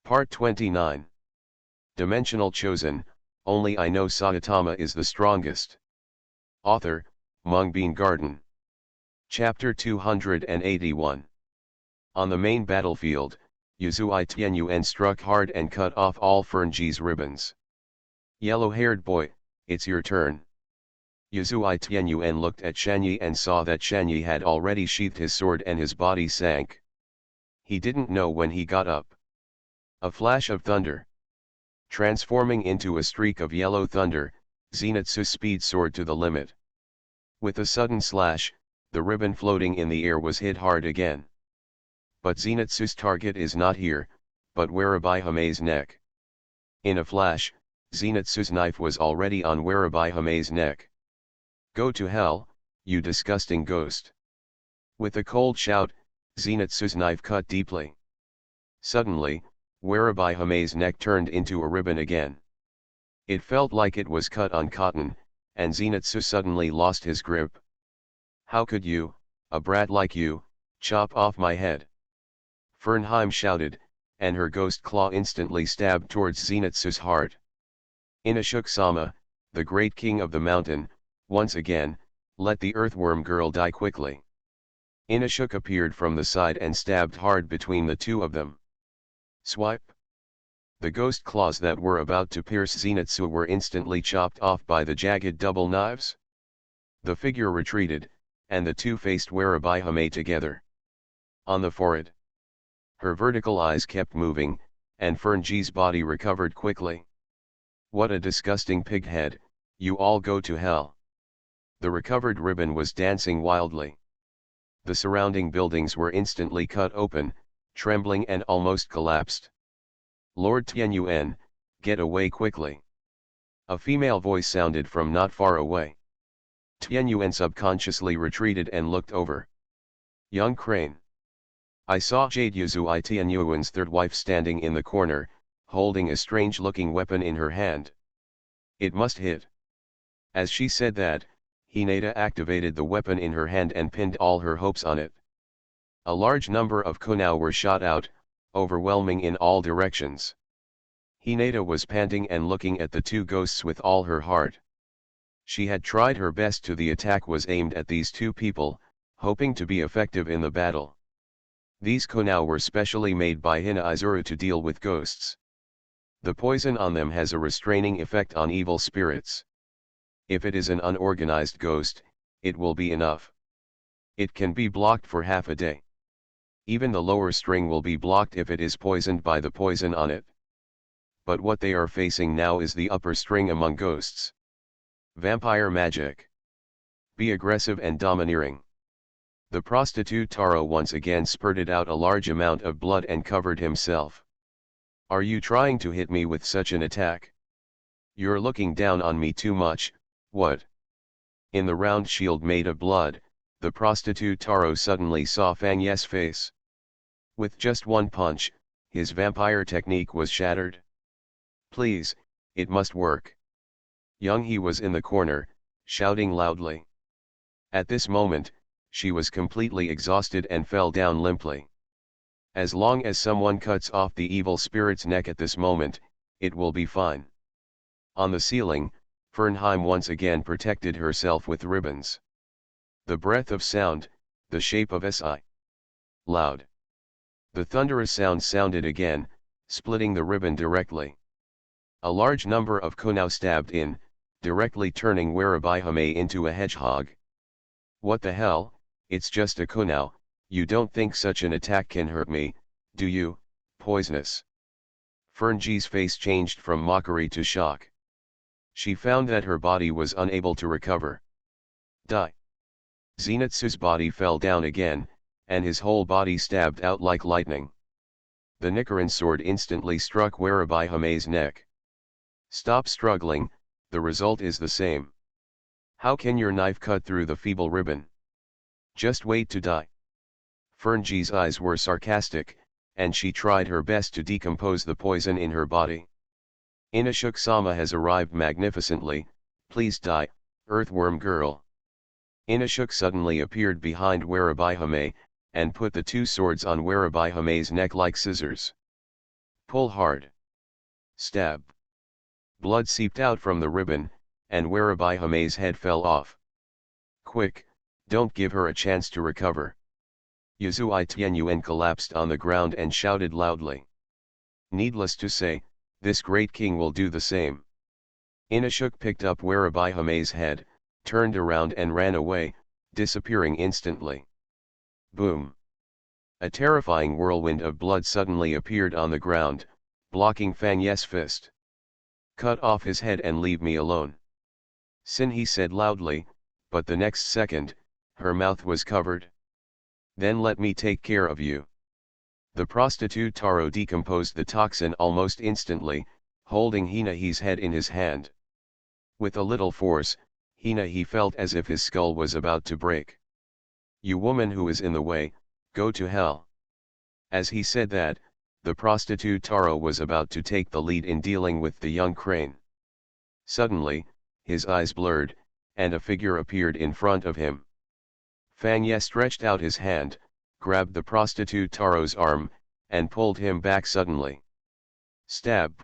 Part 29. Dimensional Chosen, Only I Know Saitama is the Strongest. Author, Mungbean Garden. Chapter 281. On the main battlefield, Yuzui Tianyuan struck hard and cut off all Fernji's ribbons. Yellow-haired boy, it's your turn. Yuzui Tianyuan looked at Shanyi and saw that Shanyi had already sheathed his sword and his body sank. He didn't know when he got up. A flash of thunder. Transforming into a streak of yellow thunder, Zenitsu's speed soared to the limit. With a sudden slash, the ribbon floating in the air was hit hard again. But Zenitsu's target is not here, but Warabihame's neck. In a flash, Zenitsu's knife was already on Warabihame's neck. Go to hell, you disgusting ghost. With a cold shout, Zenitsu's knife cut deeply. Suddenly, Warabihame's neck turned into a ribbon again. It felt like it was cut on cotton, and Zenitsu suddenly lost his grip. How could you, a brat like you, chop off my head? Fernheim shouted, and her ghost claw instantly stabbed towards Zenitsu's heart. Inashuk-sama, the great king of the mountain, once again, let the earthworm girl die quickly. Inashuk appeared from the side and stabbed hard between the two of them. Swipe. The ghost claws that were about to pierce Zenitsu were instantly chopped off by the jagged double knives. The figure retreated, and the two faced Warabihime together. On the forehead. Her vertical eyes kept moving, and Fernji's body recovered quickly. What a disgusting pig head, you all go to hell. The recovered ribbon was dancing wildly. The surrounding buildings were instantly cut open, trembling and almost collapsed. Lord Tianyuan, get away quickly. A female voice sounded from not far away. Tianyuan subconsciously retreated and looked over. Young Crane. I saw Jade Yuzui Tianyuan's third wife standing in the corner, holding a strange-looking weapon in her hand. It must hit. As she said that, Hinata activated the weapon in her hand and pinned all her hopes on it. A large number of kunao were shot out, overwhelming in all directions. Hinata was panting and looking at the two ghosts with all her heart. She had tried her best to the attack was aimed at these two people, hoping to be effective in the battle. These kunao were specially made by Hina Izuru to deal with ghosts. The poison on them has a restraining effect on evil spirits. If it is an unorganized ghost, it will be enough. It can be blocked for half a day. Even the lower string will be blocked if it is poisoned by the poison on it. But what they are facing now is the upper string among ghosts. Vampire magic. Be aggressive and domineering. The prostitute Taro once again spurted out a large amount of blood and covered himself. Are you trying to hit me with such an attack? You're looking down on me too much, what? In the round shield made of blood, the prostitute Taro suddenly saw Fang Ye's face. With just one punch, his vampire technique was shattered. Please, it must work. Young He was in the corner, shouting loudly. At this moment, she was completely exhausted and fell down limply. As long as someone cuts off the evil spirit's neck at this moment, it will be fine. On the ceiling, Fernheim once again protected herself with ribbons. The breath of sound, the shape of Si. Loud. The thunderous sound sounded again, splitting the ribbon directly. A large number of kunao stabbed in, directly turning Warabihime into a hedgehog. What the hell, it's just a kunao, you don't think such an attack can hurt me, do you, poisonous? Fernji's face changed from mockery to shock. She found that her body was unable to recover. Die. Zenitsu's body fell down again, and his whole body stabbed out like lightning. The Nichiren sword instantly struck Warabihame's neck. Stop struggling, the result is the same. How can your knife cut through the feeble ribbon? Just wait to die. Fernji's eyes were sarcastic, and she tried her best to decompose the poison in her body. Inashuk-sama has arrived magnificently, please die, earthworm girl. Inashuk suddenly appeared behind Warabihime, and put the two swords on Warabihame's neck like scissors. Pull hard. Stab. Blood seeped out from the ribbon, and Warabai-Hame's head fell off. Quick, don't give her a chance to recover. Yuzui Tianyuan collapsed on the ground and shouted loudly. Needless to say, this great king will do the same. Inashuk picked up Warabai-Hame's head, turned around and ran away, disappearing instantly. Boom! A terrifying whirlwind of blood suddenly appeared on the ground, blocking Fang Ye's fist. Cut off his head and leave me alone. Sin, he said loudly, but the next second, her mouth was covered. Then let me take care of you. The prostitute Taro decomposed the toxin almost instantly, holding Hina-He's head in his hand. With a little force, Hina-He felt as if his skull was about to break. You woman who is in the way, go to hell. As he said that, the prostitute Taro was about to take the lead in dealing with the young crane. Suddenly, his eyes blurred, and a figure appeared in front of him. Fang Ye stretched out his hand, grabbed the prostitute Taro's arm, and pulled him back suddenly. Stab!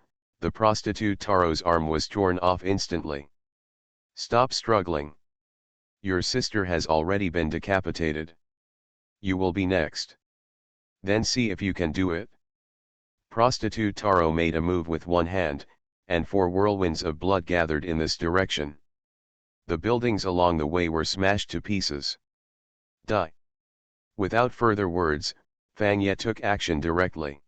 The prostitute Taro's arm was torn off instantly. Stop struggling. Your sister has already been decapitated. You will be next. Then see if you can do it. Prostitute Taro made a move with one hand, and 4 whirlwinds of blood gathered in this direction. The buildings along the way were smashed to pieces. Die. Without further words, Fang Ye took action directly.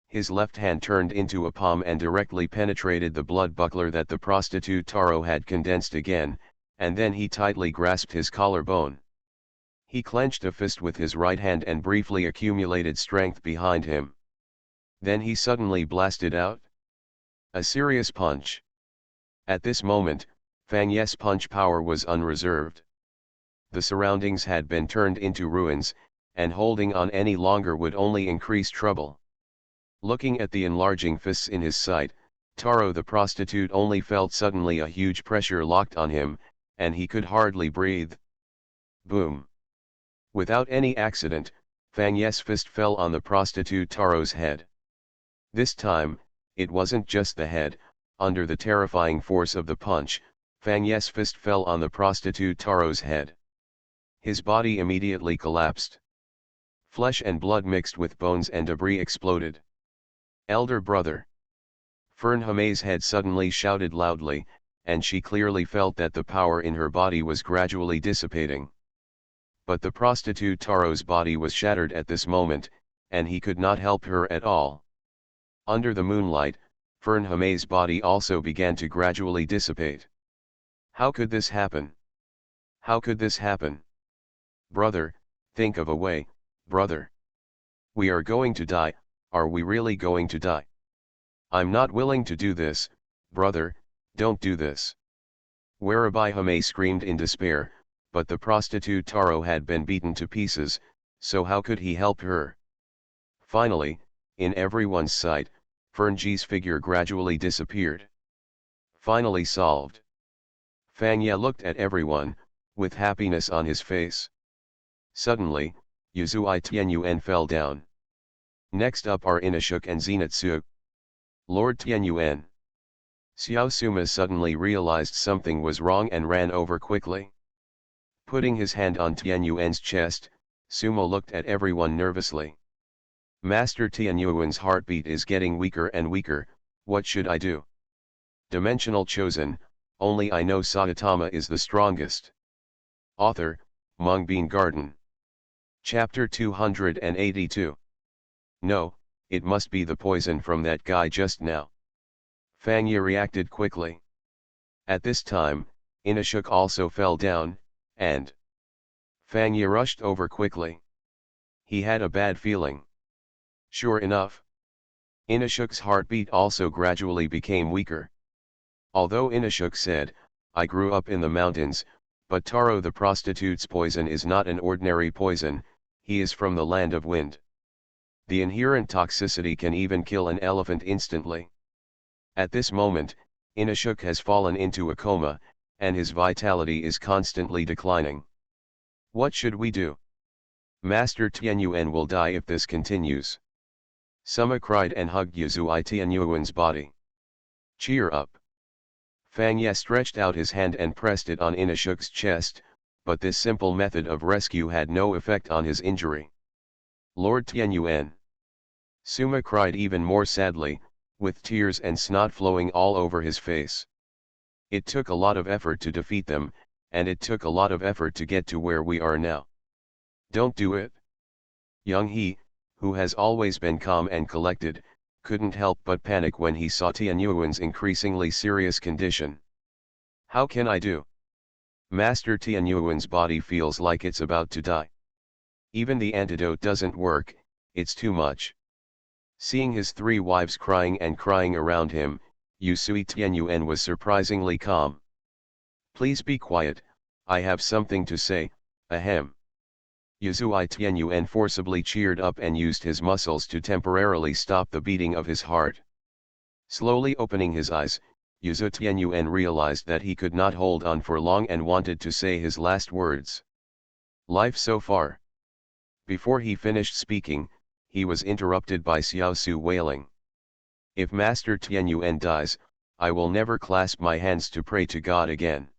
His left hand turned into a palm and directly penetrated the blood buckler that the prostitute Taro had condensed again, and then he tightly grasped his collarbone. He clenched a fist with his right hand and briefly accumulated strength behind him. Then he suddenly blasted out a serious punch. At this moment, Fang Ye's punch power was unreserved. The surroundings had been turned into ruins, and holding on any longer would only increase trouble. Looking at the enlarging fists in his sight, Taro the prostitute only felt suddenly a huge pressure locked on him, and he could hardly breathe. Boom! Without any accident, Fang Ye's fist fell on the prostitute Taro's head. This time, it wasn't just the head. Under the terrifying force of the punch, Fang Ye's fist fell on the prostitute Taro's head. His body immediately collapsed. Flesh and blood mixed with bones and debris exploded. Elder brother! Fern-Hame's head suddenly shouted loudly, and she clearly felt that the power in her body was gradually dissipating. But the prostitute Taro's body was shattered at this moment, and he could not help her at all. Under the moonlight, Fern-Hame's body also began to gradually dissipate. How could this happen? How could this happen? Brother, think of a way, brother. We are going to die. Are we really going to die? I'm not willing to do this, brother, don't do this. Warabai-Hame screamed in despair, but the prostitute Taro had been beaten to pieces, so how could he help her? Finally, in everyone's sight, Fernji's figure gradually disappeared. Finally solved. Fang Ye looked at everyone, with happiness on his face. Suddenly, Yuzui Tianyuan fell down. Next up are Inashuk and Zenitsu. Lord Tianyuan. Xiao Suma suddenly realized something was wrong and ran over quickly. Putting his hand on Tianyuan's chest, Sumo looked at everyone nervously. Master Tianyuan's heartbeat is getting weaker and weaker, what should I do? Dimensional chosen, only I know Saitama is the strongest. Author, Mungbean Garden. Chapter 282. No, it must be the poison from that guy just now. Fang Ye reacted quickly. At this time, Inashuk also fell down, and Fang Ye rushed over quickly. He had a bad feeling. Sure enough, Inashuk's heartbeat also gradually became weaker. Although Inashuk said, I grew up in the mountains, but Taro the prostitute's poison is not an ordinary poison, he is from the land of wind. The inherent toxicity can even kill an elephant instantly. At this moment, Inashuk has fallen into a coma, and his vitality is constantly declining. What should we do? Master Tianyuan will die if this continues. Suma cried and hugged Yuzui Tianyuan's body. Cheer up. Fang Ye stretched out his hand and pressed it on Inashuk's chest, but this simple method of rescue had no effect on his injury. Lord Tianyuan. Suma cried even more sadly, with tears and snot flowing all over his face. It took a lot of effort to defeat them, and it took a lot of effort to get to where we are now. Don't do it. Young He, who has always been calm and collected, couldn't help but panic when he saw Tianyuan's increasingly serious condition. How can I do? Master Tianyuan's body feels like it's about to die. Even the antidote doesn't work, it's too much. Seeing his three wives crying and crying around him, Yusui Tianyuan was surprisingly calm. Please be quiet, I have something to say, ahem. Yusui Tianyuan forcibly cheered up and used his muscles to temporarily stop the beating of his heart. Slowly opening his eyes, Yusui Tianyuan realized that he could not hold on for long and wanted to say his last words. Life so far. Before he finished speaking, he was interrupted by Xiaosu wailing. If Master Tianyuan dies, I will never clasp my hands to pray to God again.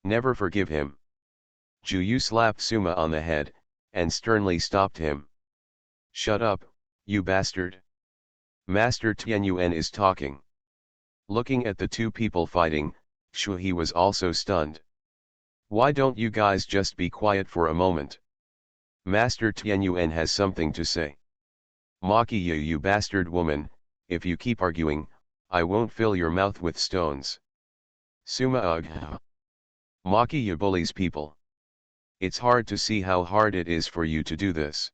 Never forgive him. Ju Yu slapped Suma on the head, and sternly stopped him. Shut up, you bastard. Master Tianyuan is talking. Looking at the two people fighting, Shuhe was also stunned. Why don't you guys just be quiet for a moment? Master Tianyuan has something to say. Maki you bastard woman, if you keep arguing, I won't fill your mouth with stones. Suma ugh. Maki you bullies people. It's hard to see how hard it is for you to do this.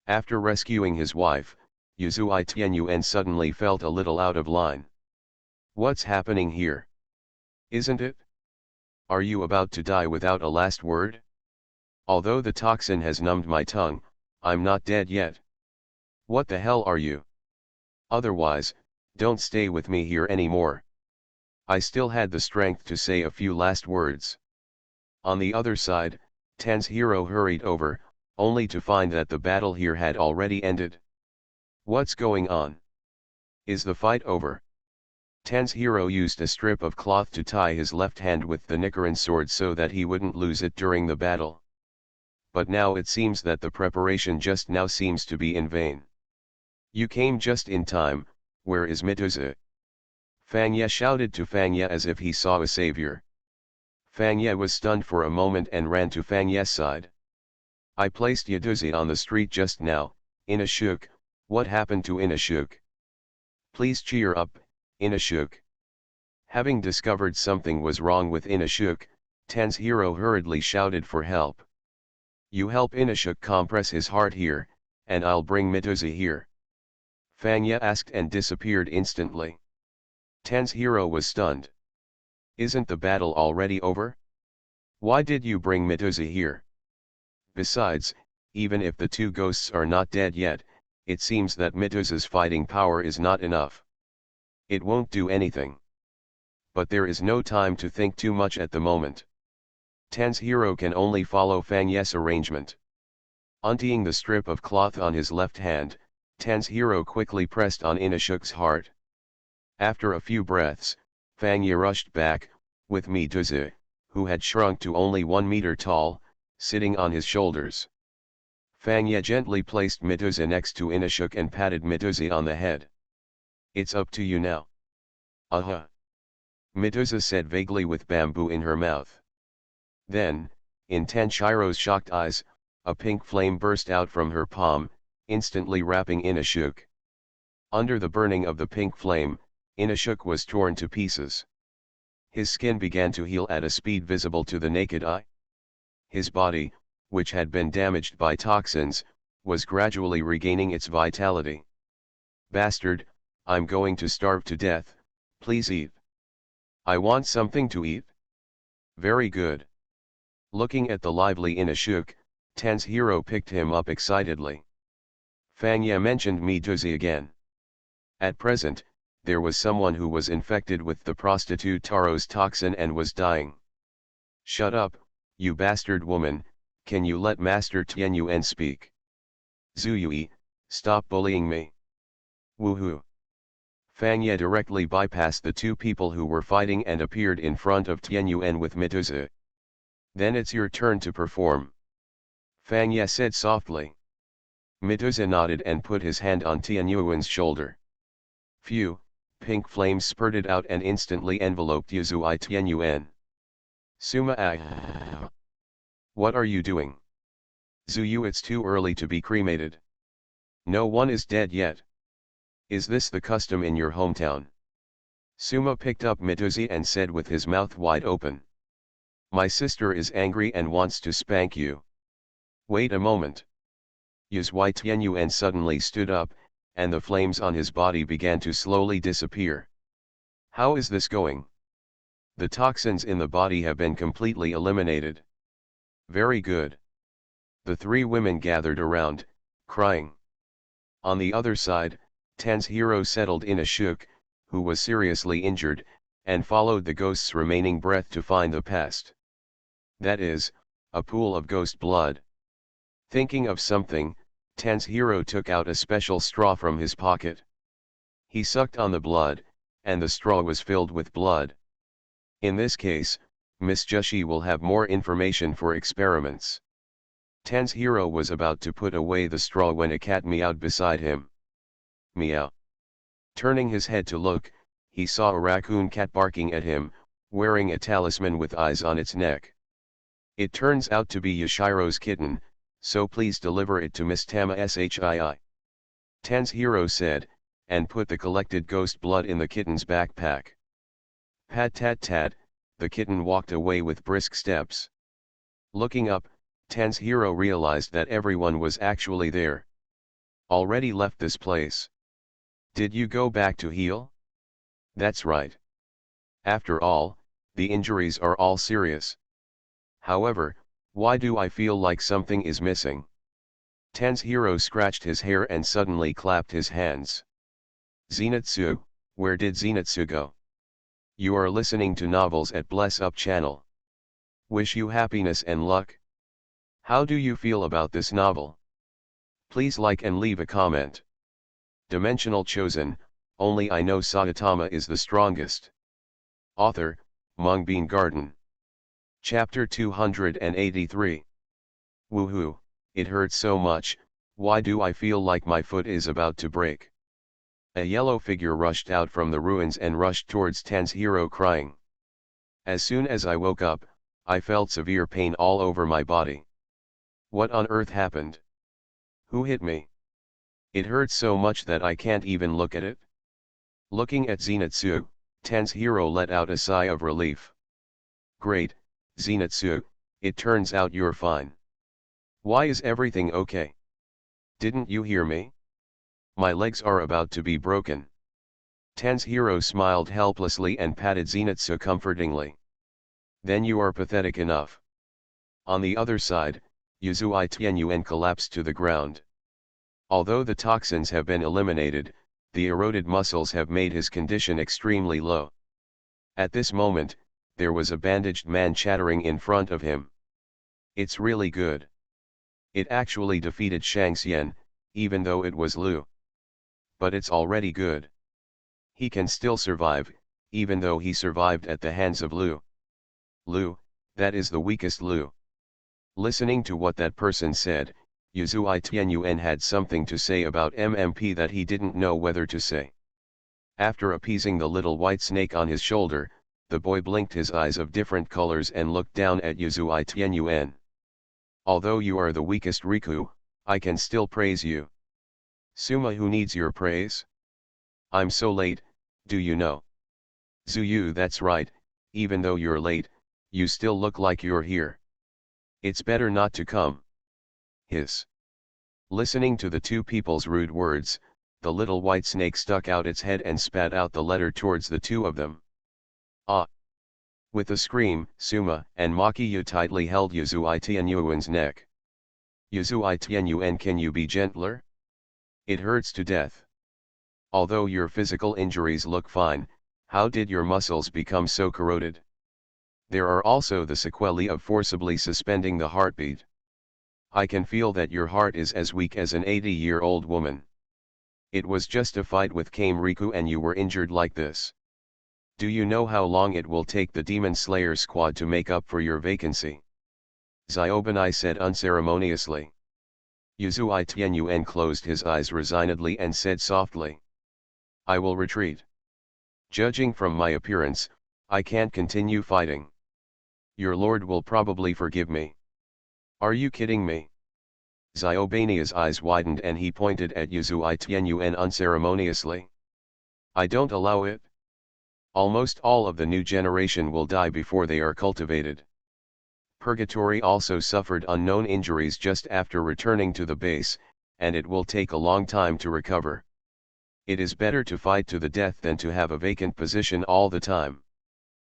After rescuing his wife, Yuzui Tianyuan suddenly felt a little out of line. What's happening here? Isn't it? Are you about to die without a last word? Although the toxin has numbed my tongue, I'm not dead yet. What the hell are you? Otherwise, don't stay with me here anymore. I still had the strength to say a few last words. On the other side, Ten's hero hurried over, only to find that the battle here had already ended. What's going on? Is the fight over? Ten's hero used a strip of cloth to tie his left hand with the Nichiren sword so that he wouldn't lose it during the battle. But now it seems that the preparation just now seems to be in vain. You came just in time, where is Mituza? Fang Ye shouted to Fang Ye as if he saw a savior. Fang Ye was stunned for a moment and ran to Fang Ye's side. I placed Yaduzi on the street just now, Inashuk, what happened to Inashuk? Please cheer up, Inashuk. Having discovered something was wrong with Inashuk, Ten's hero hurriedly shouted for help. You help Inashuk compress his heart here, and I'll bring Mituza here. Fang Ye asked and disappeared instantly. Ten's hero was stunned. Isn't the battle already over? Why did you bring Mituza here? Besides, even if the two ghosts are not dead yet, it seems that Mituza's fighting power is not enough. It won't do anything. But there is no time to think too much at the moment. Ten's hero can only follow Fang Ye's arrangement. Untying the strip of cloth on his left hand, Ten's hero quickly pressed on Inashuk's heart. After a few breaths, Fang Ye rushed back, with Mituza, who had shrunk to only 1 meter tall, sitting on his shoulders. Fang Ye gently placed Mituza next to Inashuk and patted Mituza on the head. It's up to you now. Aha! Mituza said vaguely with bamboo in her mouth. Then, in Tenshiro's shocked eyes, a pink flame burst out from her palm, instantly wrapping Inashuk. Under the burning of the pink flame, Inashuk was torn to pieces. His skin began to heal at a speed visible to the naked eye. His body, which had been damaged by toxins, was gradually regaining its vitality. Bastard, I'm going to starve to death, please eat. I want something to eat. Very good. Looking at the lively Inashuk, Ten's hero picked him up excitedly. Fang Ye mentioned Mituza again. At present, there was someone who was infected with the prostitute Taro's toxin and was dying. Shut up, you bastard woman, can you let Master Tianyuan speak? Zuyui, stop bullying me. Woohoo! Fang Ye directly bypassed the two people who were fighting and appeared in front of Tianyuan with Mituza. Then it's your turn to perform. Fang Ye said softly. Mituza nodded and put his hand on Tianyuan's shoulder. Phew, pink flames spurted out and instantly enveloped Yuzui Tianyuan. Suma ah. What are you doing? Zuyu, it's too early to be cremated. No one is dead yet. Is this the custom in your hometown? Suma picked up Mituzi and said with his mouth wide open. My sister is angry and wants to spank you. Wait a moment. Yuzui Tianyuan suddenly stood up, and the flames on his body began to slowly disappear. How is this going? The toxins in the body have been completely eliminated. Very good. The three women gathered around, crying. On the other side, Ten's hero settled in a Shuk, who was seriously injured, and followed the ghost's remaining breath to find the pest. That is, a pool of ghost blood. Thinking of something, Ten's hero took out a special straw from his pocket. He sucked on the blood, and the straw was filled with blood. In this case, Miss Jushi will have more information for experiments. Ten's hero was about to put away the straw when a cat meowed beside him. Meow. Turning his head to look, he saw a raccoon cat barking at him, wearing a talisman with eyes on its neck. It turns out to be Yashiro's kitten, so please deliver it to Miss Tama Shii. Ten's hero said, and put the collected ghost blood in the kitten's backpack. Pat tat tat, the kitten walked away with brisk steps. Looking up, Ten's hero realized that everyone was actually there. Already left this place. Did you go back to heal? That's right. After all, the injuries are all serious. However, why do I feel like something is missing? Ten's hero scratched his hair and suddenly clapped his hands. Zenitsu, where did Zenitsu go? You are listening to novels at Bless Up channel. Wish you happiness and luck. How do you feel about this novel? Please like and leave a comment. Dimensional Chosen, only I know Saitama is the strongest. Author, Mungbean Garden. Chapter 283. Woohoo, it hurts so much, why do I feel like my foot is about to break? A yellow figure rushed out from the ruins and rushed towards Ten's hero crying. As soon as I woke up, I felt severe pain all over my body. What on earth happened? Who hit me? It hurts so much that I can't even look at it. Looking at Zenitsu, Ten's hero let out a sigh of relief. Great, Zenitsu, it turns out you're fine. Why is everything okay? Didn't you hear me? My legs are about to be broken. Ten's hero smiled helplessly and patted Zenitsu comfortingly. Then you are pathetic enough. On the other side, Yuzui Tianyuan collapsed to the ground. Although the toxins have been eliminated, the eroded muscles have made his condition extremely low. At this moment, there was a bandaged man chattering in front of him. It's really good. It actually defeated Shang Xian, even though it was Lu. But it's already good. He can still survive, even though he survived at the hands of Lu. Lu, that is the weakest Lu. Listening to what that person said, Yuzui Tianyuan had something to say about MMP that he didn't know whether to say. After appeasing the little white snake on his shoulder, the boy blinked his eyes of different colors and looked down at Yuzui Tianyuan. Although you are the weakest Riku, I can still praise you. Suma, who needs your praise? I'm so late, do you know? Zuyu, that's right, even though you're late, you still look like you're here. It's better not to come. Hiss. Listening to the two people's rude words, the little white snake stuck out its head and spat out the letter towards the two of them. Ah! With a scream, Suma and Makiyu tightly held Yuzui Tianyuan's neck. Yuzui Tianyuan, can you be gentler? It hurts to death. Although your physical injuries look fine, how did your muscles become so corroded? There are also the sequelae of forcibly suspending the heartbeat. I can feel that your heart is as weak as an 80-year-old woman. It was just a fight with Kame Riku and you were injured like this. Do you know how long it will take the Demon Slayer squad to make up for your vacancy? Xiaobanai said unceremoniously. Yuzui Tianyuan closed his eyes resignedly and said softly. I will retreat. Judging from my appearance, I can't continue fighting. Your lord will probably forgive me. Are you kidding me? Xiaobania's eyes widened and he pointed at Yuzui Tianyuan unceremoniously. I don't allow it. Almost all of the new generation will die before they are cultivated. Purgatory also suffered unknown injuries just after returning to the base, and it will take a long time to recover. It is better to fight to the death than to have a vacant position all the time.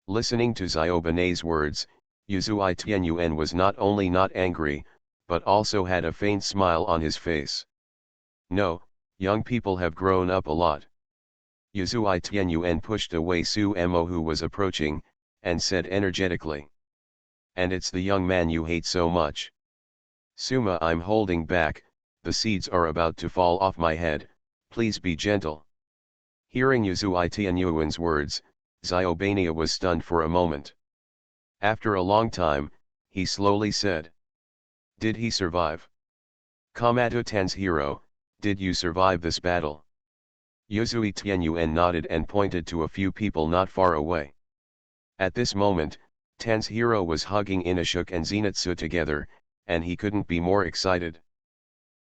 Listening to Xiaobanei's words, Yuzui Tianyuan was not only not angry, but also had a faint smile on his face. No, young people have grown up a lot. Yuzui Tianyuan pushed away Su Emo who was approaching, and said energetically. And it's the young man you hate so much. Suma, I'm holding back, the seeds are about to fall off my head, please be gentle. Hearing Yuzui Tianyuan's words, Xiaobania was stunned for a moment. After a long time, he slowly said. Did he survive? Kamato Ten's hero, did you survive this battle? Yuzui Tianyuan nodded and pointed to a few people not far away. At this moment, Ten's hero was hugging Inashuk and Zenitsu together, and he couldn't be more excited.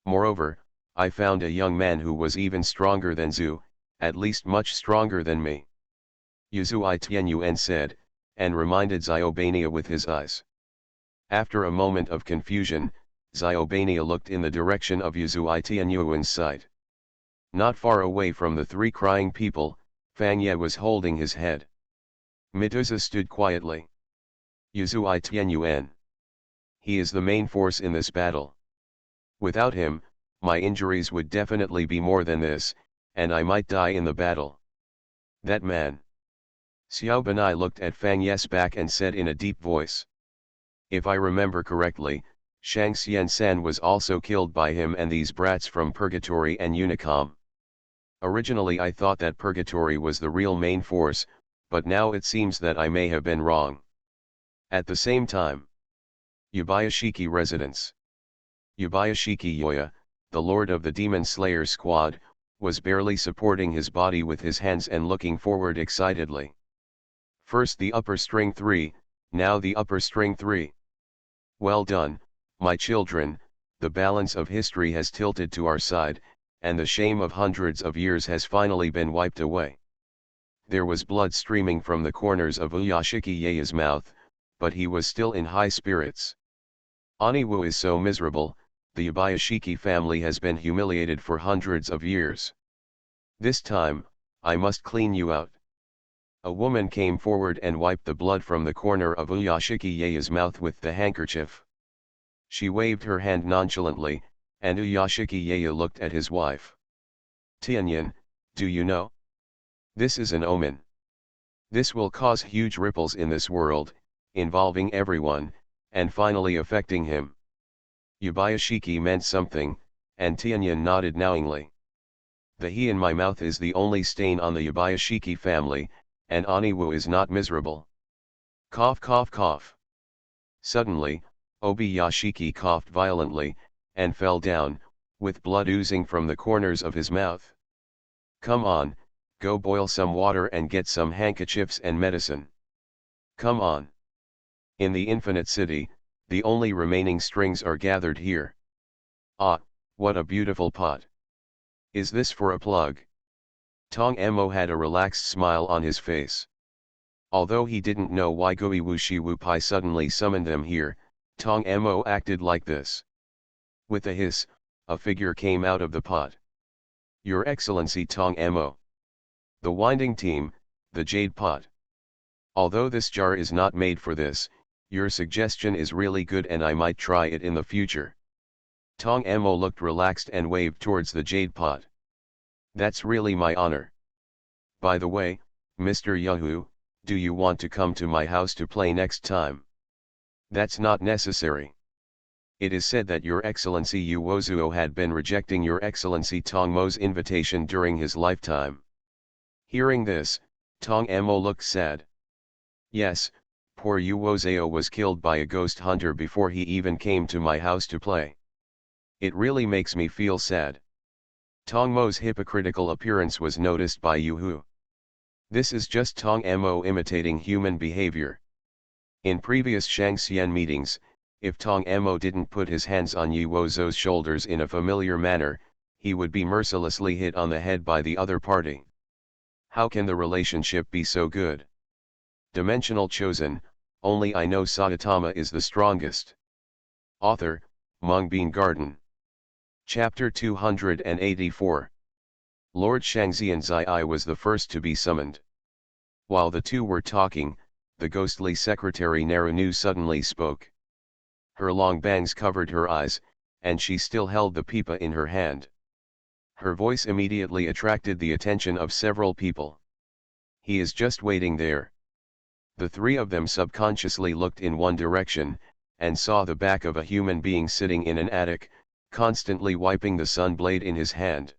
Moreover, I found a young man who was even stronger than Zu, at least much stronger than me. Yuzui Tianyuan said, and reminded Xiaobania with his eyes. After a moment of confusion, Xiaobania looked in the direction of Yuzui Tianyuan's side. Not far away from the three crying people, Fang Ye was holding his head. Mituza stood quietly. Yuzui Tianyuan. He is the main force in this battle. Without him, my injuries would definitely be more than this, and I might die in the battle. That man. Xiaobanai looked at Fang Ye's back and said in a deep voice. If I remember correctly, Shang Xian-san was also killed by him and these brats from Purgatory and Unicom. Originally I thought that Purgatory was the real main force, but now it seems that I may have been wrong. At the same time, Yubayashiki residence. Yubayashiki Yoya, the lord of the Demon Slayer squad, was barely supporting his body with his hands and looking forward excitedly. First the upper string 3, now the upper string 3. Well done, my children, the balance of history has tilted to our side, and the shame of hundreds of years has finally been wiped away. There was blood streaming from the corners of Uyashiki Yaya's mouth, but he was still in high spirits. Aniwu is so miserable, the Yubayashiki family has been humiliated for hundreds of years. This time, I must clean you out. A woman came forward and wiped the blood from the corner of Uyashiki Yaya's mouth with the handkerchief. She waved her hand nonchalantly, and Uyashiki Yaya looked at his wife. Tianyan, do you know? This is an omen. This will cause huge ripples in this world, involving everyone, and finally affecting him. Yubayashiki meant something, and Tianyan nodded knowingly. The he in my mouth is the only stain on the Yubayashiki family, and Aniwu is not miserable. Cough cough cough. Suddenly, Obiyashiki coughed violently, and fell down, with blood oozing from the corners of his mouth. Come on, go boil some water and get some handkerchiefs and medicine. Come on. In the Infinite City, the only remaining strings are gathered here. Ah, what a beautiful pot. Is this for a plug? Tong Emo had a relaxed smile on his face. Although he didn't know why Gui Wushi Wu Pai suddenly summoned them here, Tong Emo acted like this. With a hiss, a figure came out of the pot. Your Excellency Tong Emo. The winding team, the jade pot. Although this jar is not made for this, your suggestion is really good and I might try it in the future. Tong Emo looked relaxed and waved towards the jade pot. That's really my honor. By the way, Mr. Yahoo, do you want to come to my house to play next time? That's not necessary. It is said that Your Excellency Yu Wozuo had been rejecting Your Excellency Tong Mo's invitation during his lifetime. Hearing this, Tong Mo looked sad. Yes, poor Yu Wozuo was killed by a ghost hunter before he even came to my house to play. It really makes me feel sad. Tong Mo's hypocritical appearance was noticed by Yu Hu. This is just Tong Mo imitating human behavior. In previous Shangxian meetings, if Tong Mo didn't put his hands on Yu Wozuo's shoulders in a familiar manner, he would be mercilessly hit on the head by the other party. How can the relationship be so good? Dimensional chosen, only I know Saitama is the strongest. Author, Mung Garden. Chapter 284. Lord Shangxian's Eye was the first to be summoned. While the two were talking, the ghostly secretary Narunu suddenly spoke. Her long bangs covered her eyes, and she still held the pipa in her hand. Her voice immediately attracted the attention of several people. He is just waiting there. The three of them subconsciously looked in one direction, and saw the back of a human being sitting in an attic, constantly wiping the sun blade in his hand.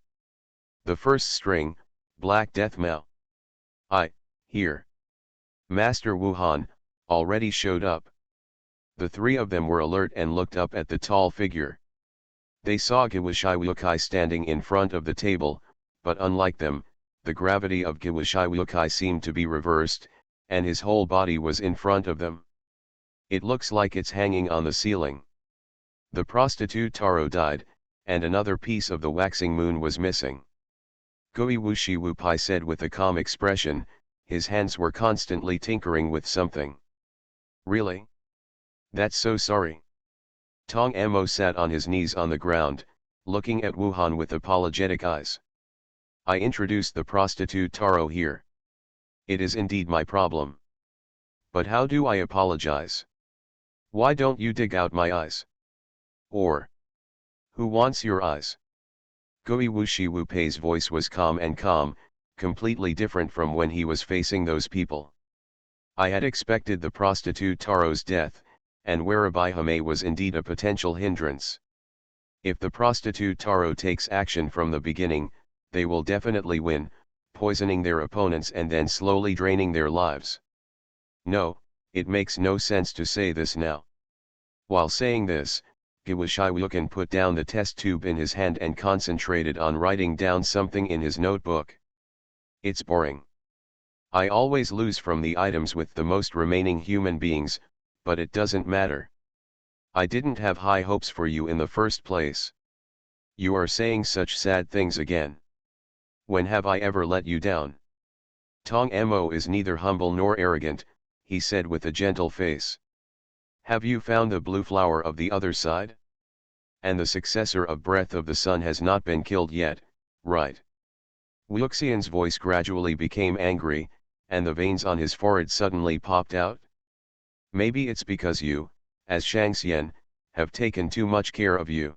The first string, Black Death Mao. Here. Master Wuhan, already showed up. The three of them were alert and looked up at the tall figure. They saw Giwashiwukai standing in front of the table, but unlike them, the gravity of Giwashiwukai seemed to be reversed, and his whole body was in front of them. It looks like it's hanging on the ceiling. The prostitute Taro died, and another piece of the waxing moon was missing. Gui Wushi Wupai said with a calm expression, his hands were constantly tinkering with something. Really? That's so sorry. Tong Mo sat on his knees on the ground, looking at Wuhan with apologetic eyes. I introduced the prostitute Taro here. It is indeed my problem. But how do I apologize? Why don't you dig out my eyes? Or, who wants your eyes? Gui Wushi Wupei's voice was calm, completely different from when he was facing those people. I had expected the prostitute Taro's death, and Werabihame was indeed a potential hindrance. If the prostitute Taro takes action from the beginning, they will definitely win, poisoning their opponents and then slowly draining their lives. No, it makes no sense to say this now. While saying this, Giwashiwukan put down the test tube in his hand and concentrated on writing down something in his notebook. It's boring. I always lose from the items with the most remaining human beings, but it doesn't matter. I didn't have high hopes for you in the first place. You are saying such sad things again. When have I ever let you down? Tong Mo is neither humble nor arrogant, he said with a gentle face. Have you found the blue flower of the other side? And the successor of Breath of the Sun has not been killed yet, right? Wuxian's voice gradually became angry, and the veins on his forehead suddenly popped out. Maybe it's because you, as Shangxian, have taken too much care of you.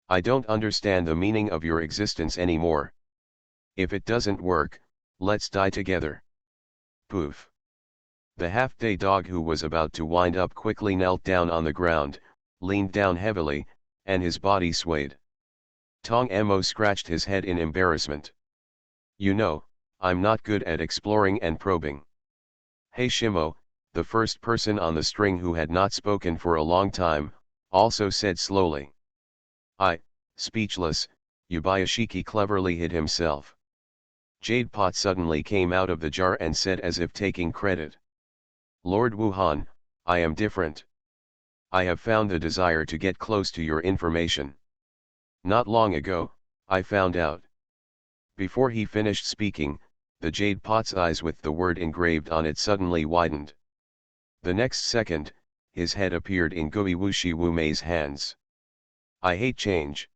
I don't understand the meaning of your existence anymore. If it doesn't work, let's die together. Poof. The half-day dog who was about to wind up quickly knelt down on the ground, leaned down heavily, and his body swayed. Tong Mo scratched his head in embarrassment. You know, I'm not good at exploring and probing. Hey Shimo, the first person on the string who had not spoken for a long time, also said slowly. Speechless, Yubayashiki cleverly hid himself. Jade Pot suddenly came out of the jar and said as if taking credit. Lord Wuhan, I am different. I have found the desire to get close to your information. Not long ago, I found out. Before he finished speaking, the Jade Pot's eyes with the word engraved on it suddenly widened. The next second, his head appeared in Gui Wushi Wumei's hands. I hate change.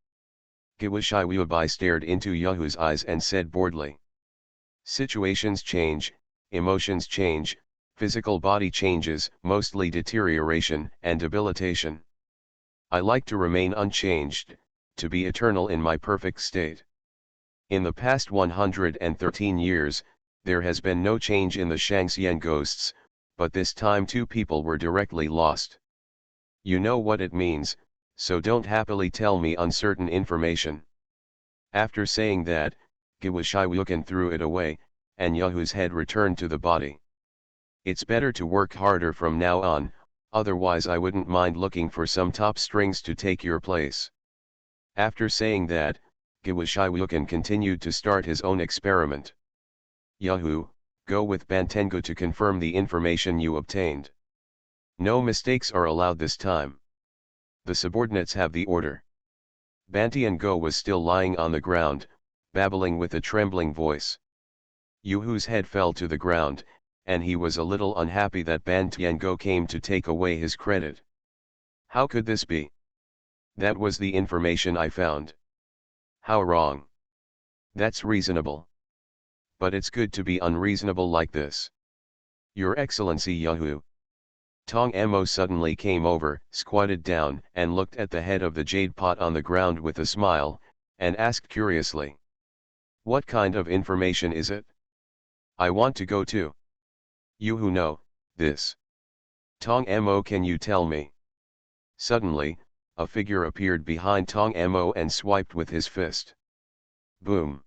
Giwashi Wubai stared into Yahu's eyes and said boredly. Situations change, emotions change, physical body changes, mostly deterioration and debilitation. I like to remain unchanged, to be eternal in my perfect state. In the past 113 years, there has been no change in the Shangxian ghosts, but this time two people were directly lost. You know what it means, so don't happily tell me uncertain information. After saying that, Giwashiwukan threw it away, and Yahu's head returned to the body. It's better to work harder from now on, otherwise I wouldn't mind looking for some top strings to take your place. After saying that, Giwashiwukan continued to start his own experiment. Yahu, go with Bantengu to confirm the information you obtained. No mistakes are allowed this time. The subordinates have the order. Bantian-go was still lying on the ground, babbling with a trembling voice. Yuhu's head fell to the ground, and he was a little unhappy that Bantian-go came to take away his credit. How could this be? That was the information I found. How wrong. That's reasonable. But it's good to be unreasonable like this. Your Excellency Yahu. Tong Mo suddenly came over, squatted down, and looked at the head of the jade pot on the ground with a smile, and asked curiously. What kind of information is it? I want to go too. You who know this. Tong Mo, can you tell me? Suddenly, a figure appeared behind Tong Mo and swiped with his fist. Boom.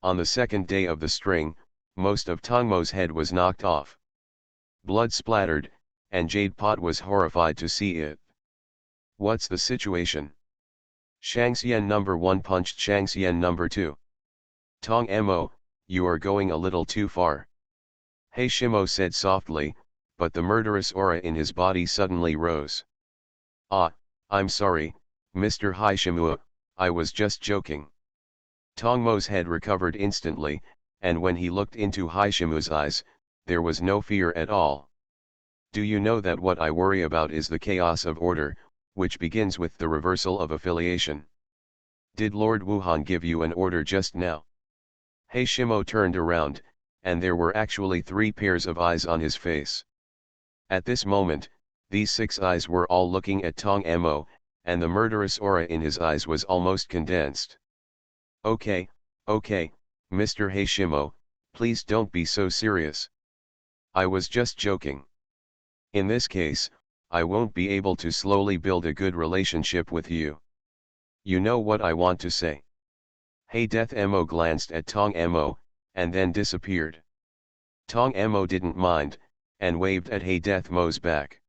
On the second day of the string, most of Tong Mo's head was knocked off. Blood splattered, and Jade Pot was horrified to see it. What's the situation? Shangxian number 1 punched Shangxian number 2. Tong Mo, you are going a little too far. Hey Shimo said softly, but the murderous aura in his body suddenly rose. Ah, I'm sorry, Mr. Haishimua, I was just joking. Tong Mo's head recovered instantly, and when he looked into Haishimu's eyes, there was no fear at all. Do you know that what I worry about is the chaos of order, which begins with the reversal of affiliation? Did Lord Wuhan give you an order just now? Hey Shimo turned around, and there were actually 3 pairs of eyes on his face. At this moment, these 6 eyes were all looking at Tong Mo, and the murderous aura in his eyes was almost condensed. Okay, Mr. Hey Shimo, please don't be so serious. I was just joking. In this case, I won't be able to slowly build a good relationship with you. You know what I want to say. Hey Death Mo glanced at Tong Mo, and then disappeared. Tong Mo didn't mind, and waved at Hey Death Mo's back.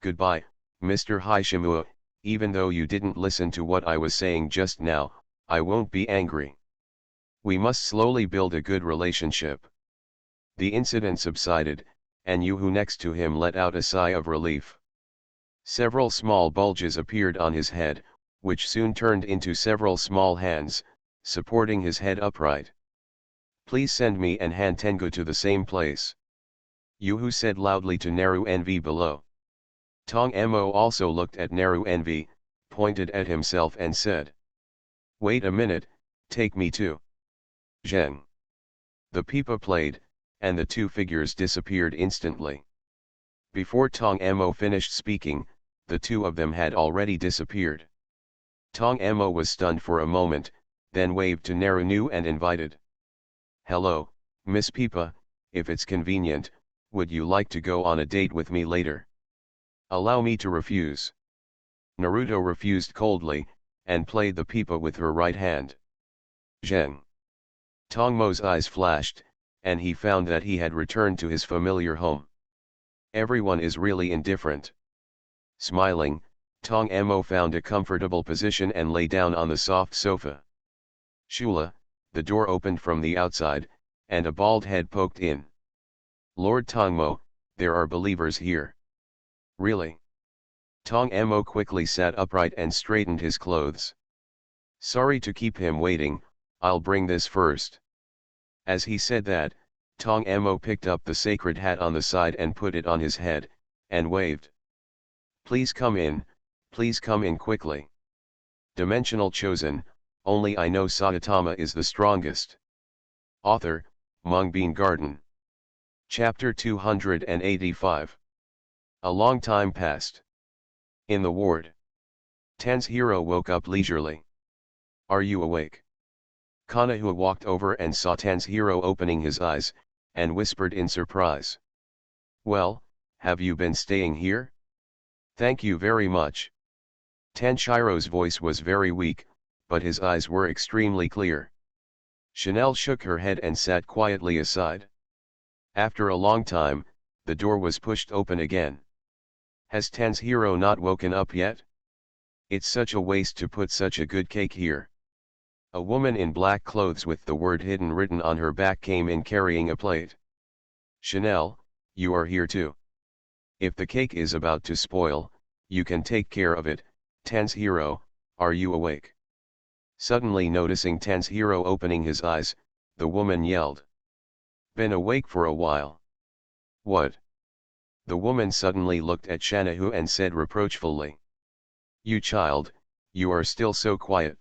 Goodbye, Mr. Haishimua, even though you didn't listen to what I was saying just now, I won't be angry. We must slowly build a good relationship. The incident subsided, and Yuhu next to him let out a sigh of relief. Several small bulges appeared on his head, which soon turned into several small hands, supporting his head upright. Please send me and Han Tengu to the same place. Yuhu said loudly to Naru Envy below. Tong Mo also looked at Naru Envy, pointed at himself and said. Wait a minute, take me too. Zheng. The pipa played, and the 2 figures disappeared instantly. Before Tong Mo finished speaking, the 2 of them had already disappeared. Tong Mo was stunned for a moment, then waved to Narunu and invited. Hello, Miss Pipa, if it's convenient, would you like to go on a date with me later? Allow me to refuse. Naruto refused coldly, and played the pipa with her right hand. Zheng. Tong Mo's eyes flashed, and he found that he had returned to his familiar home. Everyone is really indifferent. Smiling, Tong Mo found a comfortable position and lay down on the soft sofa. Shula, the door opened from the outside, and a bald head poked in. Lord Tongmo, there are believers here. Really? Tong Mo quickly sat upright and straightened his clothes. Sorry to keep him waiting, I'll bring this first. As he said that, Tong Mo picked up the sacred hat on the side and put it on his head, and waved. Please come in quickly. Dimensional Chosen, only I know Saitama is the strongest. Author, Mungbean Garden. Chapter 285. A long time passed. In the ward. Tan's hero woke up leisurely. Are you awake? Kanahua walked over and saw Tan's hero opening his eyes, and whispered in surprise. Well, have you been staying here? Thank you very much. Tanshiro's voice was very weak, but his eyes were extremely clear. Chanel shook her head and sat quietly aside. After a long time, the door was pushed open again. Has Tanshiro not woken up yet? It's such a waste to put such a good cake here. A woman in black clothes with the word hidden written on her back came in carrying a plate. Chanel, you are here too. If the cake is about to spoil, you can take care of it. Tanshiro, are you awake? Suddenly noticing Tanshiro opening his eyes, the woman yelled. Been awake for a while. What? The woman suddenly looked at Shanahu and said reproachfully. You child, you are still so quiet.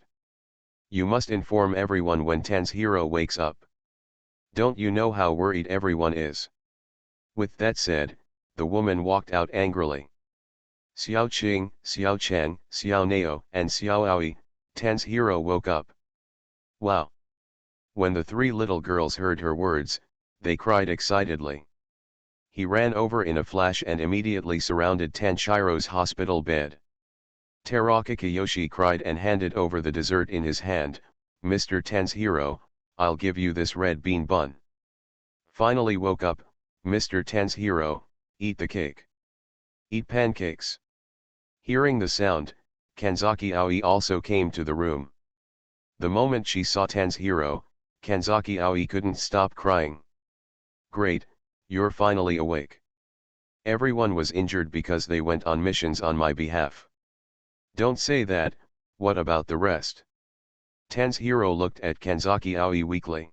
You must inform everyone when Tanshiro wakes up. Don't you know how worried everyone is? With that said, the woman walked out angrily. Xiao Qing, Xiao Chen, Xiao Nao, and Xiao Aoi, Tanshiro woke up. Wow! When the three little girls heard her words, they cried excitedly. He ran over in a flash and immediately surrounded Tanshiro's hospital bed. Teraka Kiyoshi cried and handed over the dessert in his hand. Mr. Tanshiro, I'll give you this red bean bun. Finally woke up, Mr. Tanshiro, eat the cake. Eat pancakes. Hearing the sound, Kanzaki Aoi also came to the room. The moment she saw Tanshiro, Kanzaki Aoi couldn't stop crying. Great, you're finally awake. Everyone was injured because they went on missions on my behalf. Don't say that, what about the rest? Tanshiro looked at Kanzaki Aoi weakly.